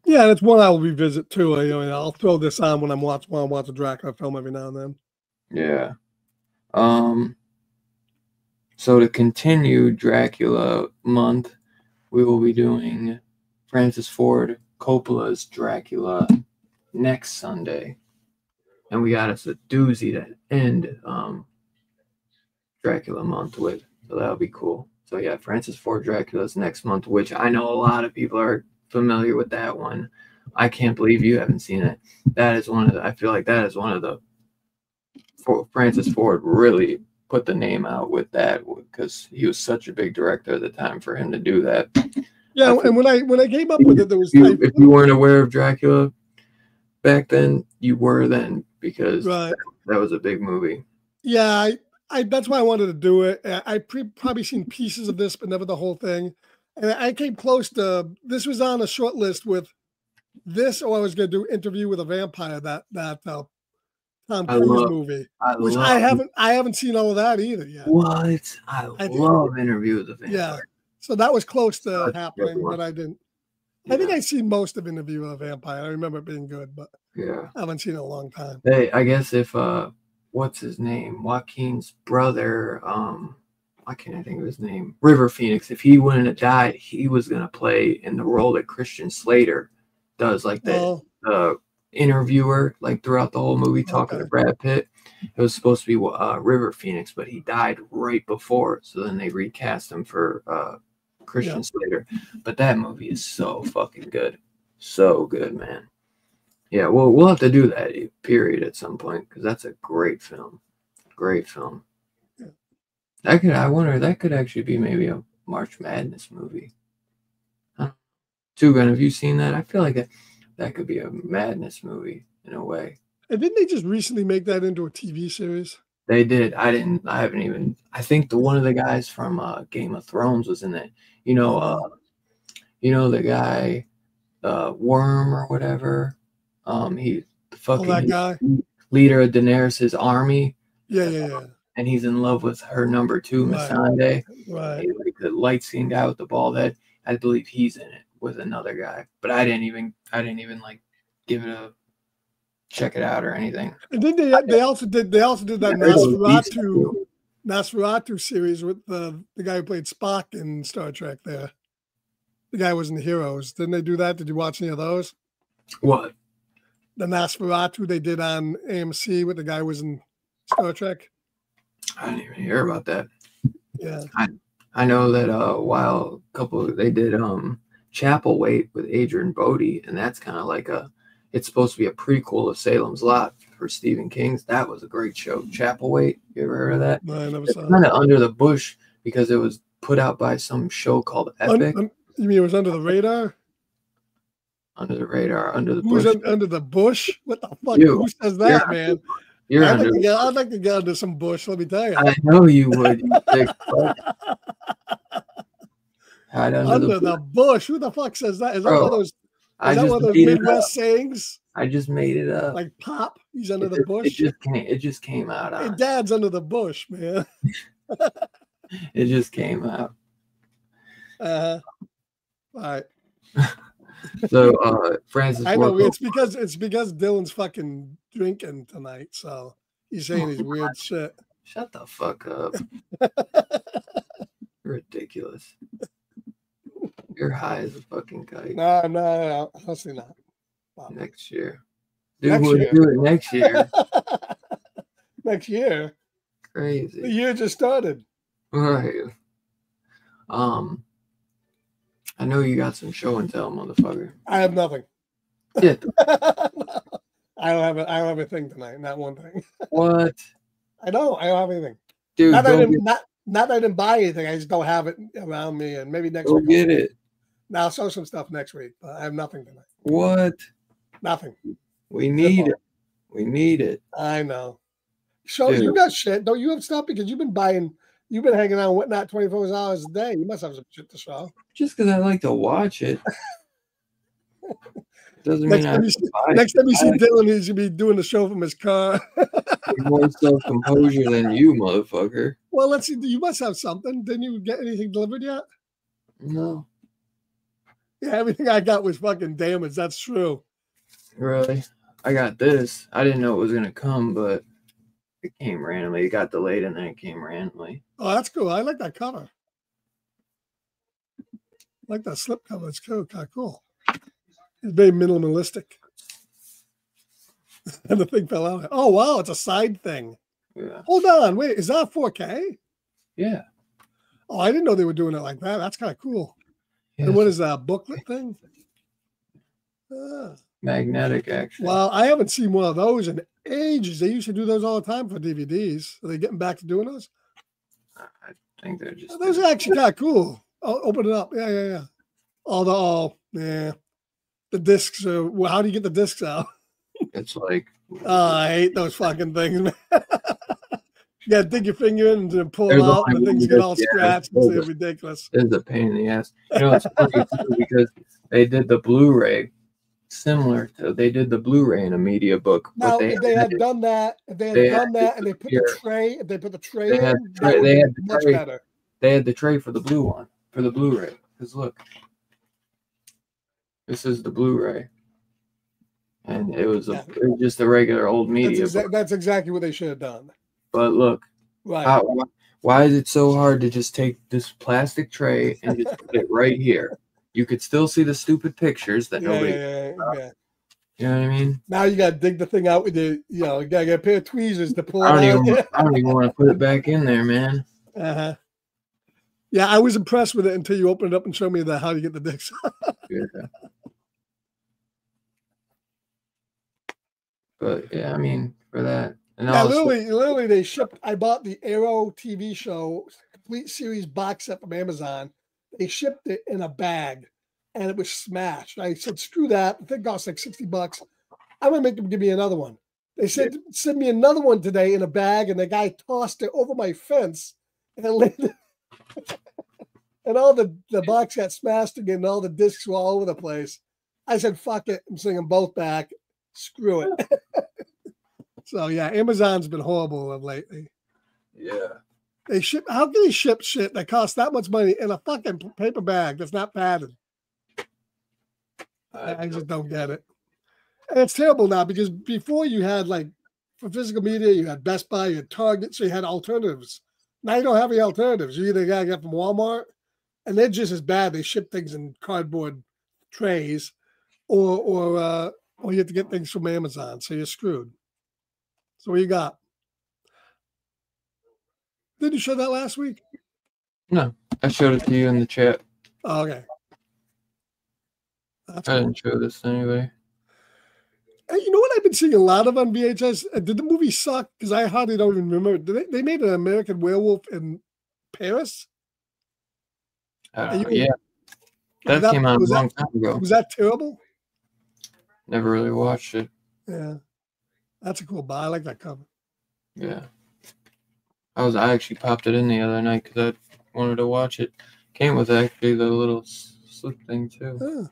Yeah, that's one I'll revisit too. I'll throw this on when I watch a Dracula film every now and then. Yeah. So to continue Dracula month, we will be doing Francis Ford Coppola's Dracula next Sunday. And we got us a doozy to end Dracula month with. So that'll be cool. So yeah, Francis Ford Dracula's next month, which I know a lot of people are familiar with that one. I can't believe you haven't seen it. That is I feel like that is one of the Francis Ford really put the name out with that because he was such a big director at the time for him to do that. Yeah, and when I came up with it, there was if you weren't aware of Dracula back then, you were then because that was a big movie. Yeah, I that's why I wanted to do it. I probably seen pieces of this, but never the whole thing. And I came close to this was on a short list with this, or I was going to do Interview with a Vampire, that Tom Cruise movie, which I haven't seen all of that either yet. What? I love Interview with a Vampire. Yeah, so that was close to happening, but I didn't. Yeah. I think I've seen most of Interview with a Vampire. I remember it being good, but I haven't seen it in a long time. Hey, I guess if what's his name? Joaquin's brother, why can't I think of his name? River Phoenix. If he wouldn't have died, he was gonna play in the role that Christian Slater does, like the interviewer, like throughout the whole movie, talking to Brad Pitt. It was supposed to be River Phoenix, but he died right before, so then they recast him for Christian Slater. But that movie is so fucking good, so good, man. Yeah, we'll have to do that period at some point because that's a great film. Great film. I wonder that could actually be maybe a March Madness movie. Tugan, have you seen that? I feel like that could be a Madness movie in a way. And didn't they just recently make that into a TV series? They did. I haven't even. I think one of the guys from Game of Thrones was in it. The guy, Worm or whatever. He's the fucking that guy? Leader of Daenerys' army. Yeah. And he's in love with her number 2, Missandei. Right. Like the light-skinned guy with the bald head. I believe he's in it with another guy. But I didn't even like give it a check it out or anything. And then they also did that Nosferatu series with the guy who played Spock in Star Trek there. The guy was in Heroes. Didn't they do that? Did you watch any of those? What? The Nosferatu they did on AMC with the guy who was in Star Trek. I didn't even hear about that. Yeah. I know that they did Chapelwaite with Adrian Bodie, and that's kind of like it's supposed to be a prequel of Salem's Lot for Stephen King's. That was a great show. Chapelwaite, you ever heard of that? No, I never It's saw kind of under the bush because it was put out by some show called Epic. You mean it was under the radar? Under the radar, under the bush. Who's under the bush? What the fuck? Who says that, man? I'd like to get under some bush, let me tell you. I know you would, you big fuck. Under the bush. Who the fuck says that? Is that one of those? Is that one of those Midwest sayings? I just made it up. Like Pop, he's under the bush. It just came out. Hey, Dad's under the bush, man. It just came out. All right. So Francis, I know it's because Dylan's fucking drinking tonight, so he's saying his weird shit. Shut the fuck up. Ridiculous. You're high as a fucking kite. No, honestly not. Next year. Dude, we'll do it next year. Next year? Crazy. The year just started. Right. I know you got some show and tell, motherfucker. I have nothing. Yeah. I don't have a thing tonight. Not one thing. What? I don't have anything. Dude, not that I didn't buy anything. I just don't have it around me. And maybe next week. Go get it. Now I'll show some stuff next week, but I have nothing tonight. What? Nothing. We need it. We need it. I know. So you got shit. Don't you have stuff? Because you've been hanging out with Whatnot 24 hours a day. You must have some shit to show. Just because I like to watch it. Doesn't next mean next time you see Dylan, he's gonna be doing the show from his car. More self-composure than you, motherfucker. Well, let's see. You must have something. Didn't you get anything delivered yet? No. Yeah, everything I got was fucking damaged. That's true. Really? I got this. I didn't know it was gonna come, but it came randomly. It got delayed and then it came randomly. Oh, that's cool. I like that cover. I like that slip cover. It's cool. Kind of cool. It's very minimalistic. And the thing fell out. Oh, wow. It's a side thing. Yeah. Hold on. Wait. Is that 4K? Yeah. Oh, I didn't know they were doing it like that. That's kind of cool. Yes. And what is that? Booklet thing? Magnetic, actually. Well, I haven't seen one of those in ages. They used to do those all the time for DVDs. Are they getting back to doing those? I think they're just... Those are actually kind of cool. Oh, open it up. Yeah. The discs are... Well, how do you get the discs out? It's like... I hate those fucking things, man. You got to dig your finger in and pull it out, and the things get all scratched. It's ridiculous. It's a pain in the ass. You know, it's funny, too, because they did the Blu-ray similar to they did the Blu-ray in a media book. Now, if they had done that, and they put the tray, they had the tray. Better. They had the tray for the blue one, for the Blu-ray. Because look, this is the Blu-ray, and it was just a regular old media. That's exactly what they should have done. But look, right? Why is it so hard to just take this plastic tray and just put it right here? You could still see the stupid pictures that nobody. Yeah. You know what I mean? Now you got to dig the thing out with you got to get a pair of tweezers to pull it out. I don't even want to put it back in there, man. Uh-huh. Yeah, I was impressed with it until you opened it up and showed me how to get the discs. Yeah. But yeah, I mean, for that. And literally, they shipped. I bought the Arrow TV show complete series box set from Amazon. They shipped it in a bag, and it was smashed. I said, "Screw that! The thing costs like $60. I'm gonna make them give me another one." They said, "Send me another one today in a bag," and the guy tossed it over my fence, and it landed. And all the box got smashed again, and all the discs were all over the place. I said, "Fuck it! I'm sending them both back. Screw it." So yeah, Amazon's been horrible of lately. Yeah. How can they ship shit that costs that much money in a fucking paper bag that's not padded? I just don't get it. And it's terrible now because before you had for physical media, you had Best Buy, you had Target, so you had alternatives. Now you don't have any alternatives. You either gotta get from Walmart, and they're just as bad. They ship things in cardboard trays, or you have to get things from Amazon, so you're screwed. So what you got? Did you show that last week? No, I showed it to you in the chat. Oh, okay. What do you got? That's I didn't show this to anybody. Hey, you know what I've been seeing a lot of on VHS? Did the movie suck? Because I hardly don't even remember. They made an American Werewolf in Paris? Yeah. That came out a long time ago. Was that terrible? Never really watched it. Yeah. That's a cool buy. I like that cover. Yeah. I actually popped it in the other night because I wanted to watch it. Came with actually the little slip thing too.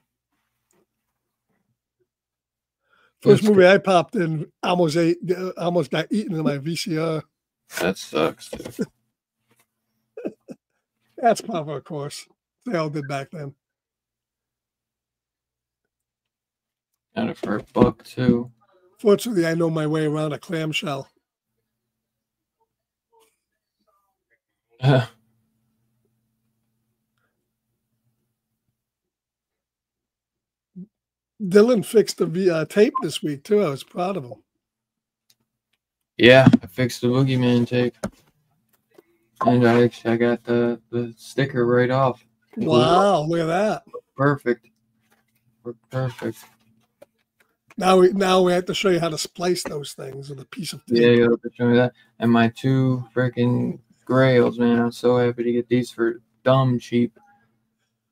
First movie I popped in, almost got eaten in my VCR. That sucks, dude. That's Papa, of course. They all did back then. Got it for $1 too. Fortunately, I know my way around a clamshell. Dylan fixed the tape this week too. I was proud of him. Yeah, I fixed the Boogeyman tape, and I got the sticker right off. Wow, look at that! Perfect. Perfect. Now we have to show you how to splice those things with a piece of tape. Yeah, you have to show me that. And my 2 freaking Grails, man. I'm so happy to get these for dumb cheap.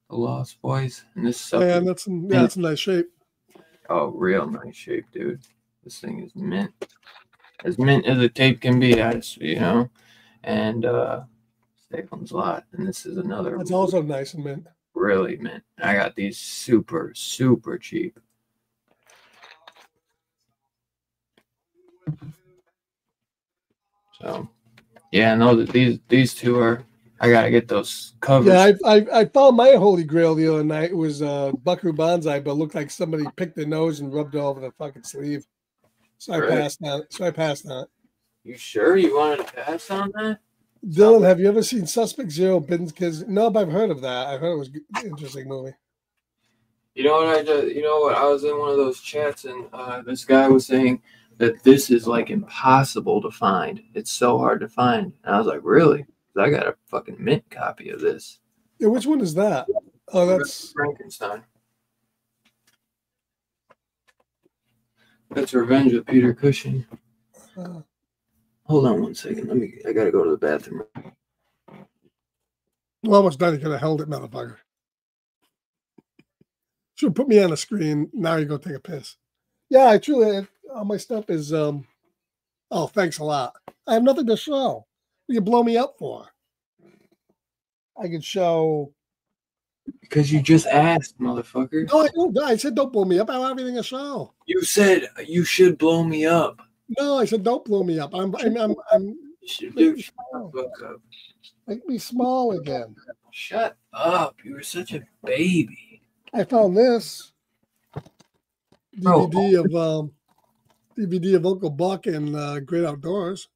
The Lost Boys, and this sucker. Yeah, that's in nice shape. Oh, real nice shape, dude. This thing is mint. As mint as a tape can be, you know. And Salem's Lot, and this is another. That's also nice and mint. Really mint. I got these super, super cheap. So, yeah, no, these 2 are. I gotta get those covers. Yeah, I found my holy grail the other night. It was Buckaroo Banzai, but it looked like somebody picked their nose and rubbed it over the fucking sleeve. So I passed on it. You sure you wanted to pass on that? Dylan, have you ever seen Suspect Zero? No, but I've heard of that. I heard it was an interesting movie. You know what I was in one of those chats, and this guy was saying that this is like impossible to find. It's so hard to find. And I was like, really? I got a fucking mint copy of this. Yeah, which one is that? Oh, that's Frankenstein. That's Revenge of Peter Cushing. Hold on 1 second. I gotta go to the bathroom. Well, almost done. You could have held it, motherfucker. Should put me on the screen. Now you go take a piss. Yeah, I truly. All my stuff is. Oh, thanks a lot. I have nothing to show. What you blow me up for? I can show. Because you just asked, motherfucker. No, I don't. I said don't blow me up. I have everything to show. You said you should blow me up. No, I said don't blow me up. I'm make me small again. Shut up. You were such a baby. I found this DVD of Uncle Buck and Great Outdoors.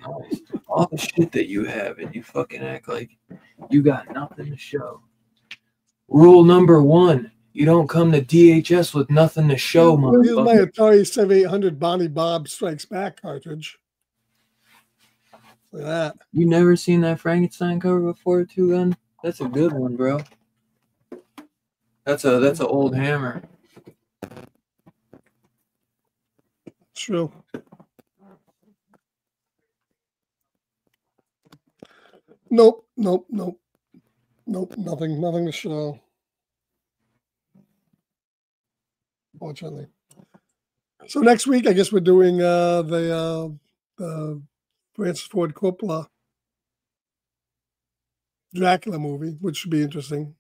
Nice. All the shit that you have, and you fucking act like you got nothing to show. Rule number 1. You don't come to DHS with nothing to show, motherfucker. Here's my Atari 7800 Bonnie Bob Strikes Back cartridge. Look at that. You never seen that Frankenstein cover before, Two Gun? That's a good one, bro. That's an old hammer. True. Nope. Nothing to show. Fortunately. So next week, I guess we're doing the Francis Ford Coppola Dracula movie, which should be interesting.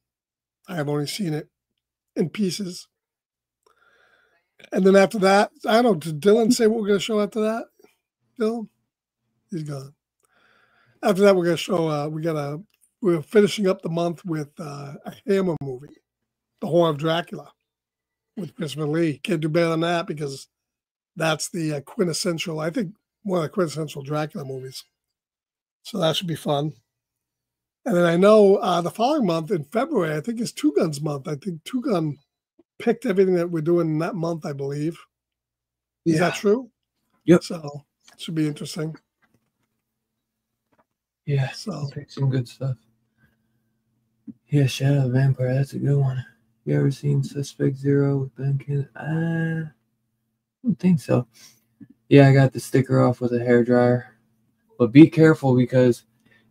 I have only seen it in pieces. And then after that, I don't know, did Dylan say what we're going to show after that? Dylan? He's gone. After that, we're going to show, we're finishing up the month with a Hammer movie, The Horror of Dracula, with Christopher Lee. Can't do better than that because that's the quintessential, I think, one of the quintessential Dracula movies. So that should be fun. And then I know the following month in February, I think it's Two Guns month. I think Two Gun picked everything that we're doing in that month, I believe. Is that true? Yep. So it should be interesting. Yeah. So pick some good stuff. Yeah, Shadow of the Vampire. That's a good one. You ever seen Suspect Zero with Ben Kingsley? I don't think so. Yeah, I got the sticker off with a hairdryer. But be careful because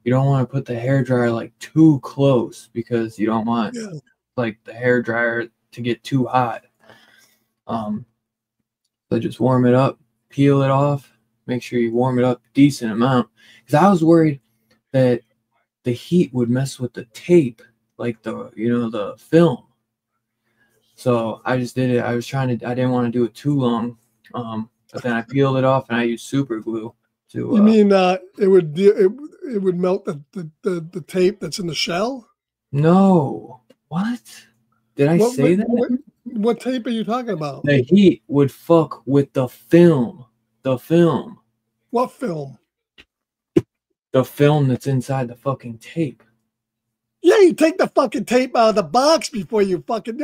you don't want to put the hairdryer like too close because you don't want like the hairdryer to get too hot. So just warm it up, peel it off. Make sure you warm it up a decent amount. Because I was worried that the heat would mess with the tape, like the film. So I just did it. I didn't want to do it too long. But then I peeled it off and I used super glue to. You mean it would melt the tape that's in the shell? No. What? Did I say that? What tape are you talking about? The heat would fuck with the film. The film. What film? The film that's inside the fucking tape. Yeah, you take the fucking tape out of the box before you fucking.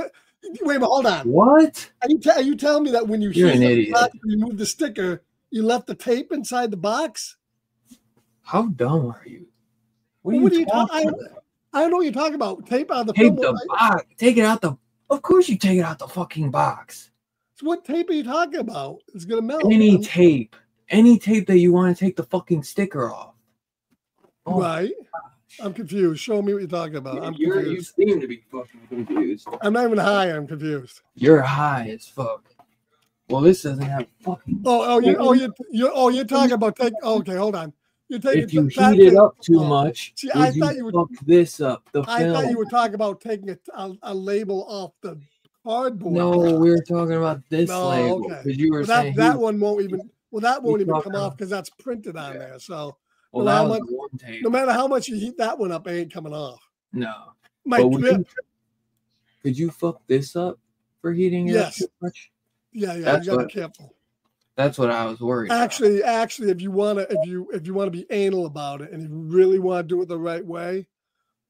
Wait, but hold on. What? Are you telling me that when you You're an idiot. Remove the sticker, you left the tape inside the box? How dumb are you? What are you talking about? I don't know what you're talking about. Tape out of the film. The box. Take it out the. Of course, you take it out the fucking box. So what tape are you talking about? It's gonna melt. Any tape that you want to take the fucking sticker off. Oh, right. I'm confused. Show me what you're talking about. I'm confused. You seem to be fucking confused. I'm not even high. I'm confused. You're high as fuck. Well, this doesn't have fucking. You're talking about Okay, hold on. If you heat it up too much, see, I thought you would fuck this up. I thought you were talking about taking a label off the cardboard. No, we were talking about this label because you were saying that one won't even. Well, that won't even come off because that's printed on there. So. Well, no matter how much you heat that one up, it ain't coming off. No. Could you fuck this up for heating it up too much? Yeah, you gotta be careful. That's what I was worried actually, if you wanna be anal about it and you really want to do it the right way,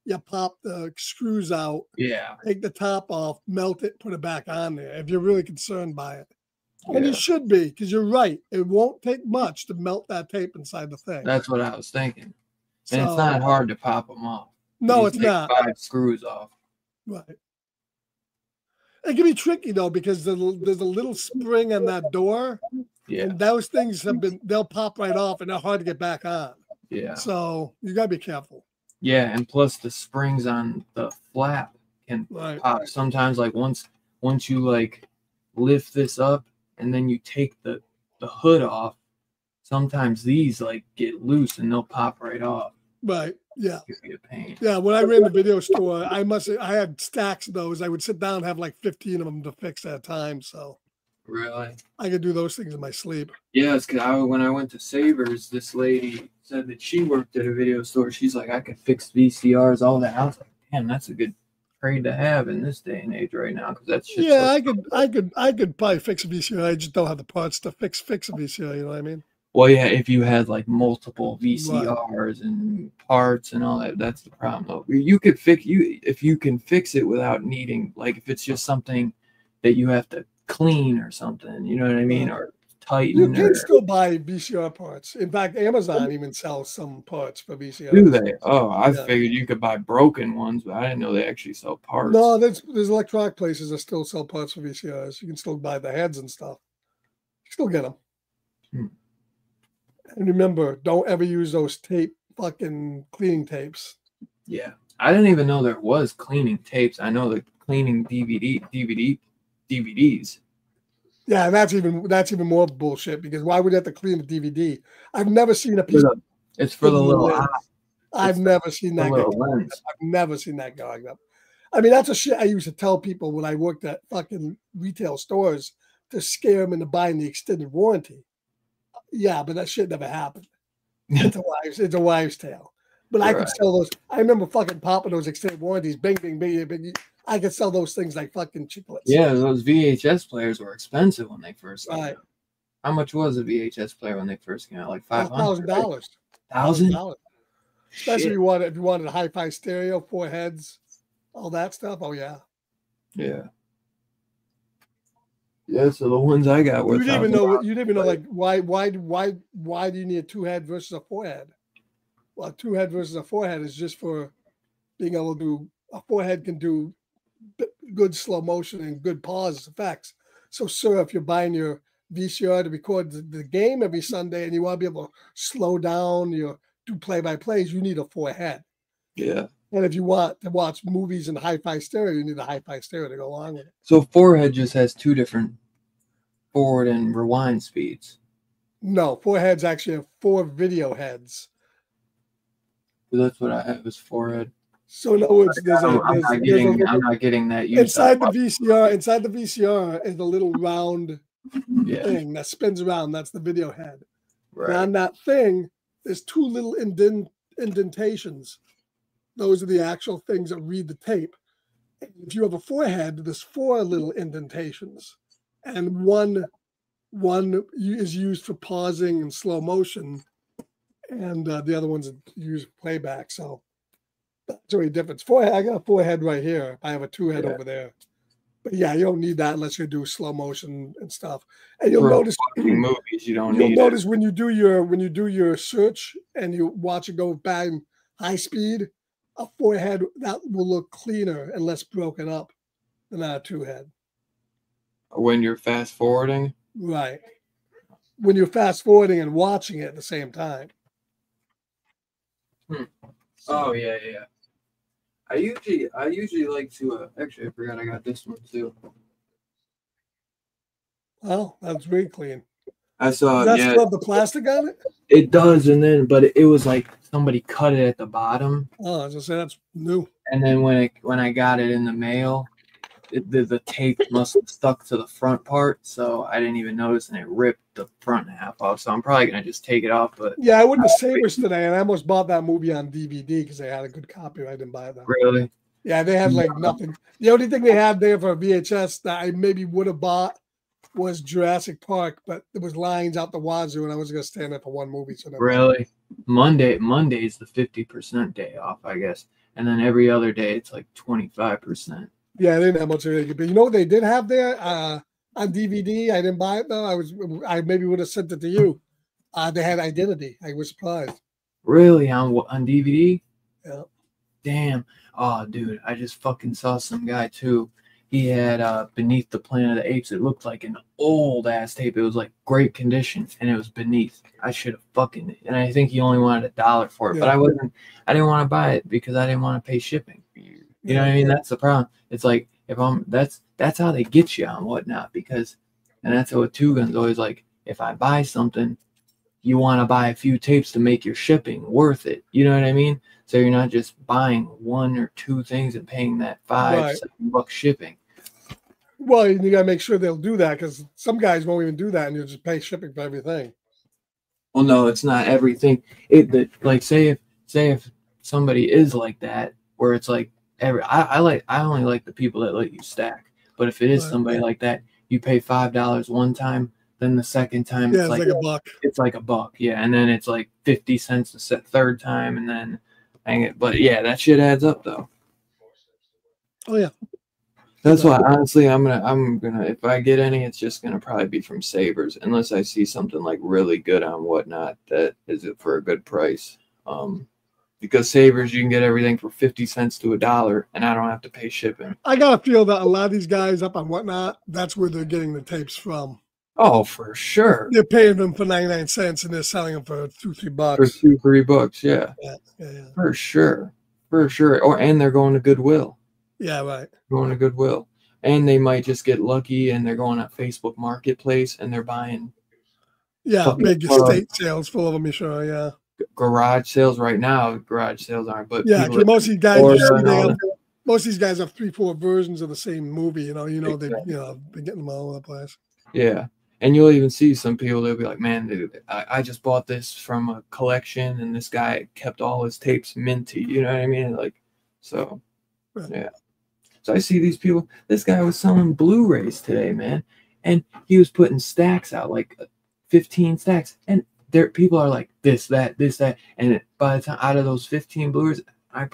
you pop the screws out. Yeah. Take the top off, melt it, put it back on there if you're really concerned by it. And you should be, because you're right. It won't take much to melt that tape inside the thing. That's what I was thinking. And it's not hard to pop them off. No, it's not. 5 screws off. Right. It can be tricky, though, because there's a little spring on that door. Yeah. And those things they'll pop right off, and they're hard to get back on. Yeah. So you got to be careful. Yeah, and plus the springs on the flap can pop. Sometimes, like, once you, like, lift this up, and then you take the hood off, sometimes these like get loose and they'll pop right off. Right. Yeah. It could be a pain. Yeah. When I ran the video store, I had stacks of those. I would sit down and have like 15 of them to fix at a time. So really, I could do those things in my sleep. Yeah, it's because when I went to Savers, this lady said that she worked at a video store. She's like, I could fix VCRs, all that. I was like, damn, that's a good trade to have in this day and age right now, because that's shit. Yeah, I could probably fix a VCR. I just don't have the parts to fix a VCR. You know what I mean? Well, yeah, if you had like multiple VCRs and parts and all that, that's the problem. Though you could if you can fix it without needing, like, if it's just something that you have to clean or something, you know what I mean, or tighten. You can still buy VCR parts. In fact, Amazon even sells some parts for VCR. Do they? Oh, I figured you could buy broken ones, but I didn't know they actually sell parts. No, there's electronic places that still sell parts for VCRs. You can still buy the heads and stuff. You still get them. And remember, don't ever use those fucking cleaning tapes. Yeah, I didn't even know there was cleaning tapes. I know the cleaning DVDs. Yeah, and that's even more bullshit, because why would you have to clean the DVD? I've never seen a piece. It's for the little eye. I've never seen that. I've never seen that going up. I mean, that's a shit I used to tell people when I worked at fucking retail stores to scare them into buying the extended warranty. Yeah, but that shit never happened. It's a wives' tale. But I could sell those. I remember fucking popping those extended warranties. Bing, bing, bing, bing. I could sell those things like fucking chiclets. Yeah, those VHS players were expensive when they first came out. How much was a VHS player when they first came out? Like $500. $1,000? Especially if you wanted a hi-fi stereo, 4 heads, all that stuff. Oh yeah. Yeah. Yeah, so the ones I got were. You didn't even know like why do you need a 2-head versus a 4-head? Well, a 2-head versus a 4-head is just for being able to do. A 4-head can do good slow motion and good pause effects. So, sir, if you're buying your VCR to record the game every Sunday and you want to be able to slow down your do play-by-plays, you need a 4-head. Yeah. And if you want to watch movies in hi-fi stereo, you need a hi-fi stereo to go along with it. So 4-head just has 2 different forward and rewind speeds. No, 4-heads actually have 4 video heads. That's what I have is 4-head. So in other words, I'm not getting that. Inside the VCR is a little round thing that spins around. That's the video head. Right. And on that thing, there's 2 little indentations. Those are the actual things that read the tape. And if you have a 4-head, there's 4 little indentations, and one is used for pausing and slow motion, and the other one's used for playback. So that's really different. 4-head. I got a 4-head right here. I have a 2-head over there. But yeah, you don't need that unless you do slow motion and stuff. And you'll notice movies you'll notice when you do your search and you watch it go by high speed, a 4-head that will look cleaner and less broken up than a 2-head. When you're fast forwarding, right? When you're fast forwarding and watching it at the same time. Oh yeah. I usually like to. Actually, I forgot I got this one too. Well, that's really clean. I saw. Does that still have the plastic on it? It does, but it was like somebody cut it at the bottom. Oh, I was gonna say that's new. And then when I got it in the mail, the tape must have stuck to the front part, so I didn't even notice, and it ripped the front half off. So I'm probably gonna just take it off. But yeah, I went to Savers today, and I almost bought that movie on DVD because they had a good copy. I didn't buy that. Really? Yeah, they had like nothing. The only thing they had there for VHS that I maybe would have bought was Jurassic Park, but there was lines out the wazoo, and I was gonna stand there for one movie. So really, Monday's the 50% day off, I guess, and then every other day it's like 25%. Yeah, they didn't have much of it. But you know what they did have there on DVD? I didn't buy it though. I maybe would have sent it to you. They had Identity. I was surprised. Really, on DVD? Yeah. Damn. Oh, dude, I just fucking saw some guy too. He had Beneath the Planet of the Apes. It looked like an old ass tape. It was like great condition, and it was Beneath. I should have fucking. And I think he only wanted $1 for it, yeah. but I didn't want to buy it because I didn't want to pay shipping. You know what I mean? That's the problem. It's like that's how they get you on whatnot, because, and that's what Two Guns always like. If I buy something, you want to buy a few tapes to make your shipping worth it. You know what I mean? So you're not just buying 1 or 2 things and paying that $5-7 shipping. Well, you got to make sure they'll do that, because some guys won't even do that, and you'll just pay shipping for everything. Well, no, it's not everything. Like say if somebody is like that, where it's like I only like the people that let you stack. But if it is somebody like that, you pay $5 one time, then the second time it's like $1. It's like $1, yeah, and then it's like 50 cents the third time, and then hang it. But yeah, that shit adds up though. Oh yeah. That's why honestly I'm gonna if I get any, it's just gonna probably be from Savers, unless I see something like really good on whatnot that is it for a good price. Because Savers, you can get everything for 50 cents to $1, and I don't have to pay shipping. I gotta feel that a lot of these guys up on whatnot, that's where they're getting the tapes from. Oh, for sure. They're paying them for 99 cents, and they're selling them for $2-3. For $2-3, yeah. Yeah. For sure. And they're going to Goodwill. Yeah, right. Going to Goodwill, and they might just get lucky, and they're going on Facebook Marketplace, and they're buying. Yeah, big estate sales full of them. You sure? Yeah. Garage sales right now. Garage sales aren't, but yeah, most of these guys, most of these guys have 3-4 versions of the same movie. You know, exactly. They've been getting them all over the place. Yeah, and you'll even see some people. They'll be like, "Man, dude, I just bought this from a collection, and this guy kept all his tapes minty." You know what I mean? Like, so, yeah. So I see these people. This guy was selling Blu-rays today, man, and he was putting stacks out, like 15 stacks, and there people are like this, that, and by the time out of those 15 Blu-rays,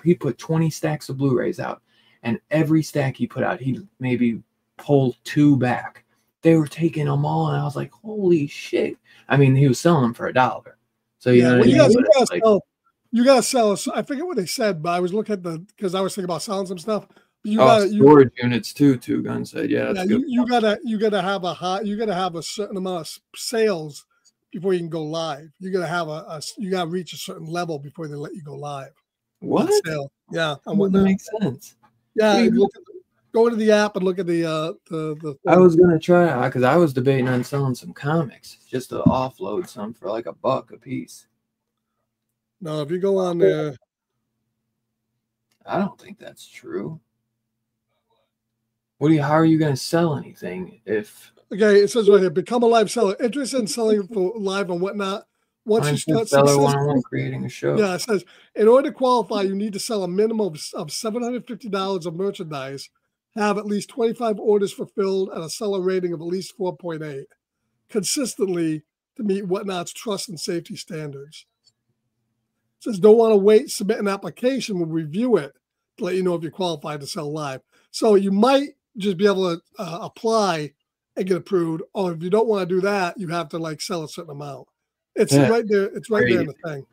he put 20 stacks of Blu-rays out, and every stack he put out, he maybe pulled 2 back. They were taking them all, and I was like, "Holy shit!" I mean, he was selling them for $1. So you know, you gotta sell. I forget what they said, but I was looking at because I was thinking about selling some stuff. Storage units too. Two Gun said, yeah, that's good. You gotta have a certain amount of sales before you can go live. You gotta reach a certain level before they let you go live. What? Yeah, that makes sense. Yeah, go into the app and look at the I was gonna try because I was debating on selling some comics just to offload some for like $1 a piece. No, if you go on there, I don't think that's true. How are you gonna sell anything if? Okay, it says right here, become a live seller. Interested in selling for live and whatnot. Once you start seller creating a show. Yeah, it says in order to qualify, you need to sell a minimum of $750 of merchandise, have at least 25 orders fulfilled, and a seller rating of at least 4.8 consistently to meet Whatnot's trust and safety standards. It says don't want to wait, submit an application, we'll review it to let you know if you're qualified to sell live. So you might just be able to apply and get approved, or if you don't want to do that, you have to like sell a certain amount. It's right there. It's right there in the thing.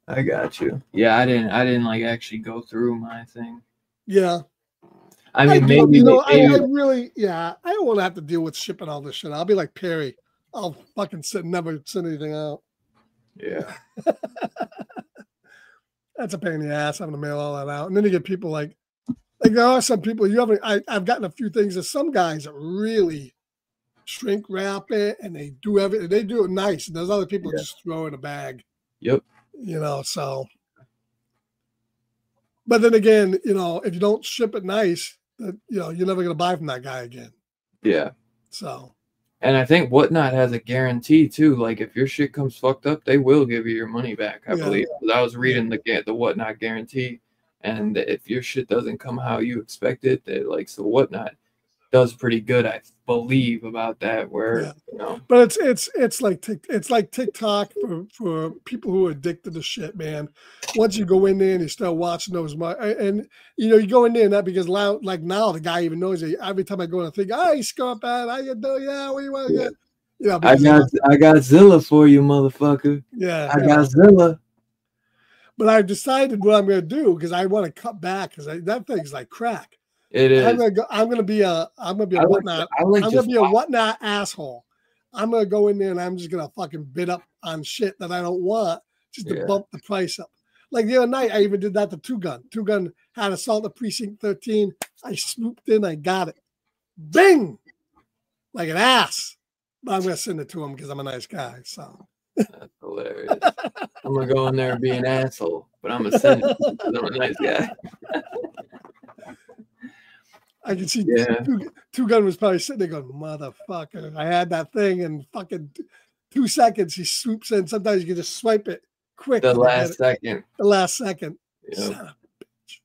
I got you. Yeah, I didn't like actually go through my thing. Yeah. I mean, I really, I don't want to have to deal with shipping all this shit. I'll be like Perry. I'll fucking never send anything out. Yeah. That's a pain in the ass having to mail all that out. And then you get people like there are some people I've gotten a few things that some guys that really shrink wrap it and they do everything. They do it nice. And there's other people just throw in a bag. Yep. So. But then again, if you don't ship it nice, you're never going to buy from that guy again. Yeah. So. And I think Whatnot has a guarantee too. Like if your shit comes fucked up, they will give you your money back. I believe. I was reading the Whatnot guarantee, and if your shit doesn't come how you expect it, so Whatnot does pretty good, I believe, about that. But it's like TikTok for people who are addicted to shit, man. Once you go in there and you start watching those, and you go in there not because like now the guy even knows it. Every time I go and think, hey Scorpion, how you doing? Yeah, what do you want to get? I got Zilla for you, motherfucker. Yeah, I got Zilla. But I've decided what I'm going to do because I want to cut back because that thing's like crack. It is. I'm gonna be a Whatnot. I'm gonna be a Whatnot asshole. I'm gonna go in there and I'm just gonna fucking bid up on shit that I don't want just to bump the price up. Like the other night, I even did that to Two Gun. Two Gun had Assault at Precinct 13. I swooped in, I got it. Bing! Like an ass. But I'm gonna send it to him because I'm a nice guy. So that's hilarious. I'm gonna go in there and be an asshole, but I'm gonna send it because I'm a nice guy. I can see Two Gun was probably sitting there going, motherfucker. I had that thing in fucking 2 seconds. He swoops in. Sometimes you can just swipe it quick. The last second. Yep. Son of a bitch.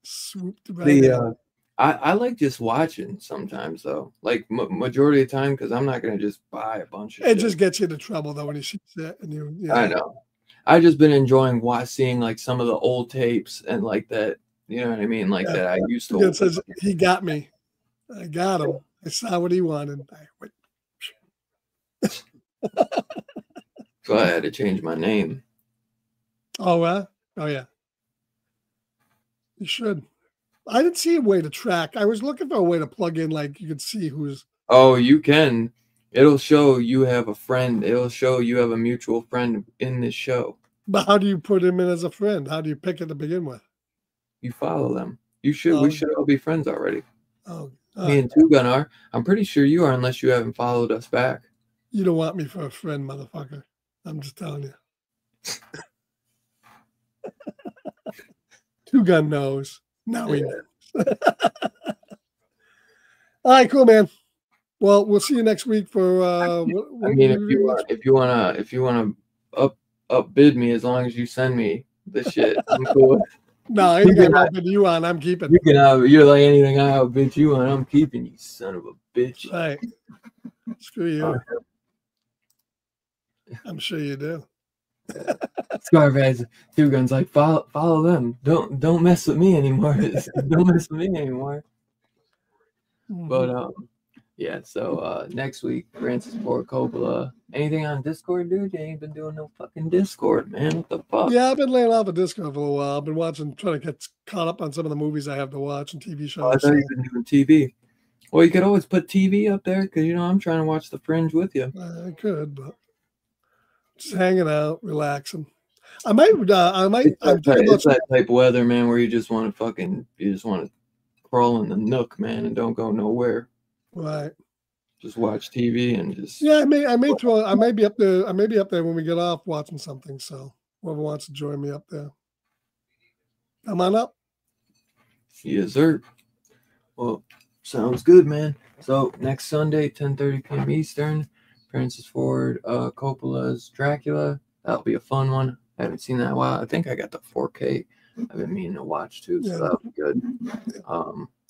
Swooped right in. I like just watching sometimes, though. Like majority of the time, because I'm not going to just buy a bunch of shit. It just gets you into trouble, though, when you see it. And I know. I've just been enjoying seeing like some of the old tapes and like that. You know what I mean? Like that I used to. It says, he got me. I got him. I saw what he wanted. I went. So I had to change my name. Oh, yeah. You should. I didn't see a way to track. I was looking for a way to plug in, like you could see who's. Oh, you can. It'll show you have a friend. It'll show you have a mutual friend in this show. But how do you put him in as a friend? How do you pick it to begin with? You follow them. You should. We should all be friends already. Oh, me and Two Gun are. I'm pretty sure you are, unless you haven't followed us back. You don't want me for a friend, motherfucker. I'm just telling you. Two Gun knows. Now he knows. All right, cool, man. Well, we'll see you next week for. If you wanna upbid me, as long as you send me the shit, I'm cool. No, I ain't gonna outbid you on. I'm keeping. You're like anything I outbid you on. I'm keeping, you son of a bitch. Right. Screw you. I'm sure you do. Scarface, Two Guns like follow them. Don't mess with me anymore. Don't mess with me anymore. But Yeah, so next week, Francis Ford Coppola. Anything on Discord, dude? You ain't been doing no fucking Discord, man. What the fuck? Yeah, I've been laying off of Discord for a while. I've been trying to get caught up on some of the movies I have to watch and TV shows. I thought you've been doing TV. Well, you could always put TV up there because, I'm trying to watch The Fringe with you. I could, but just hanging out, relaxing. I'm thinking about. It's that type of weather, man, where you just want to crawl in the nook, man, and don't go nowhere. Right. Just watch TV and just. Yeah, I may be up there. I may be up there when we get off watching something. So whoever wants to join me up there, come on up. Yes, sir. Well, sounds good, man. So next Sunday, 10:30 p.m. Eastern, Francis Ford Coppola's Dracula. That'll be a fun one. I haven't seen that in a while. I think I got the 4K. I've been meaning to watch too, so that'll be good.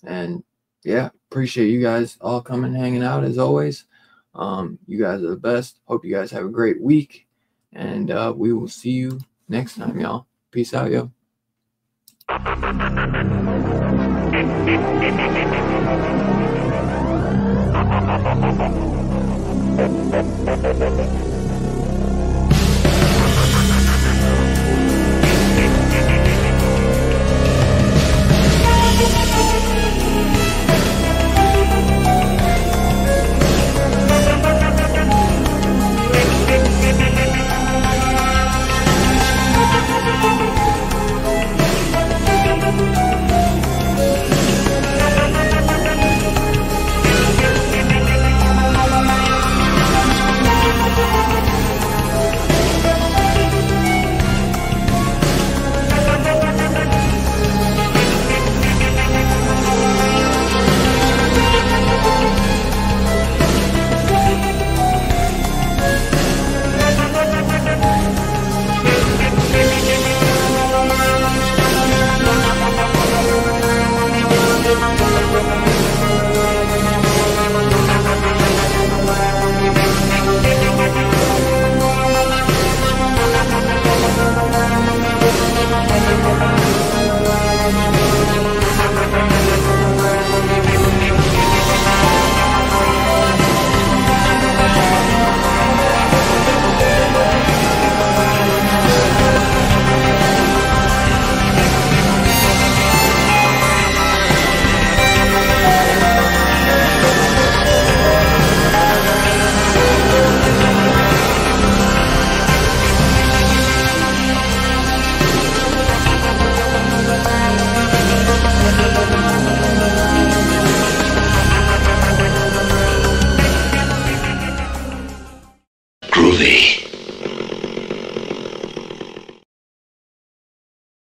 And yeah, appreciate you guys all coming, hanging out as always. You guys are the best. Hope you guys have a great week, and we will see you next time, y'all. Peace out, yo.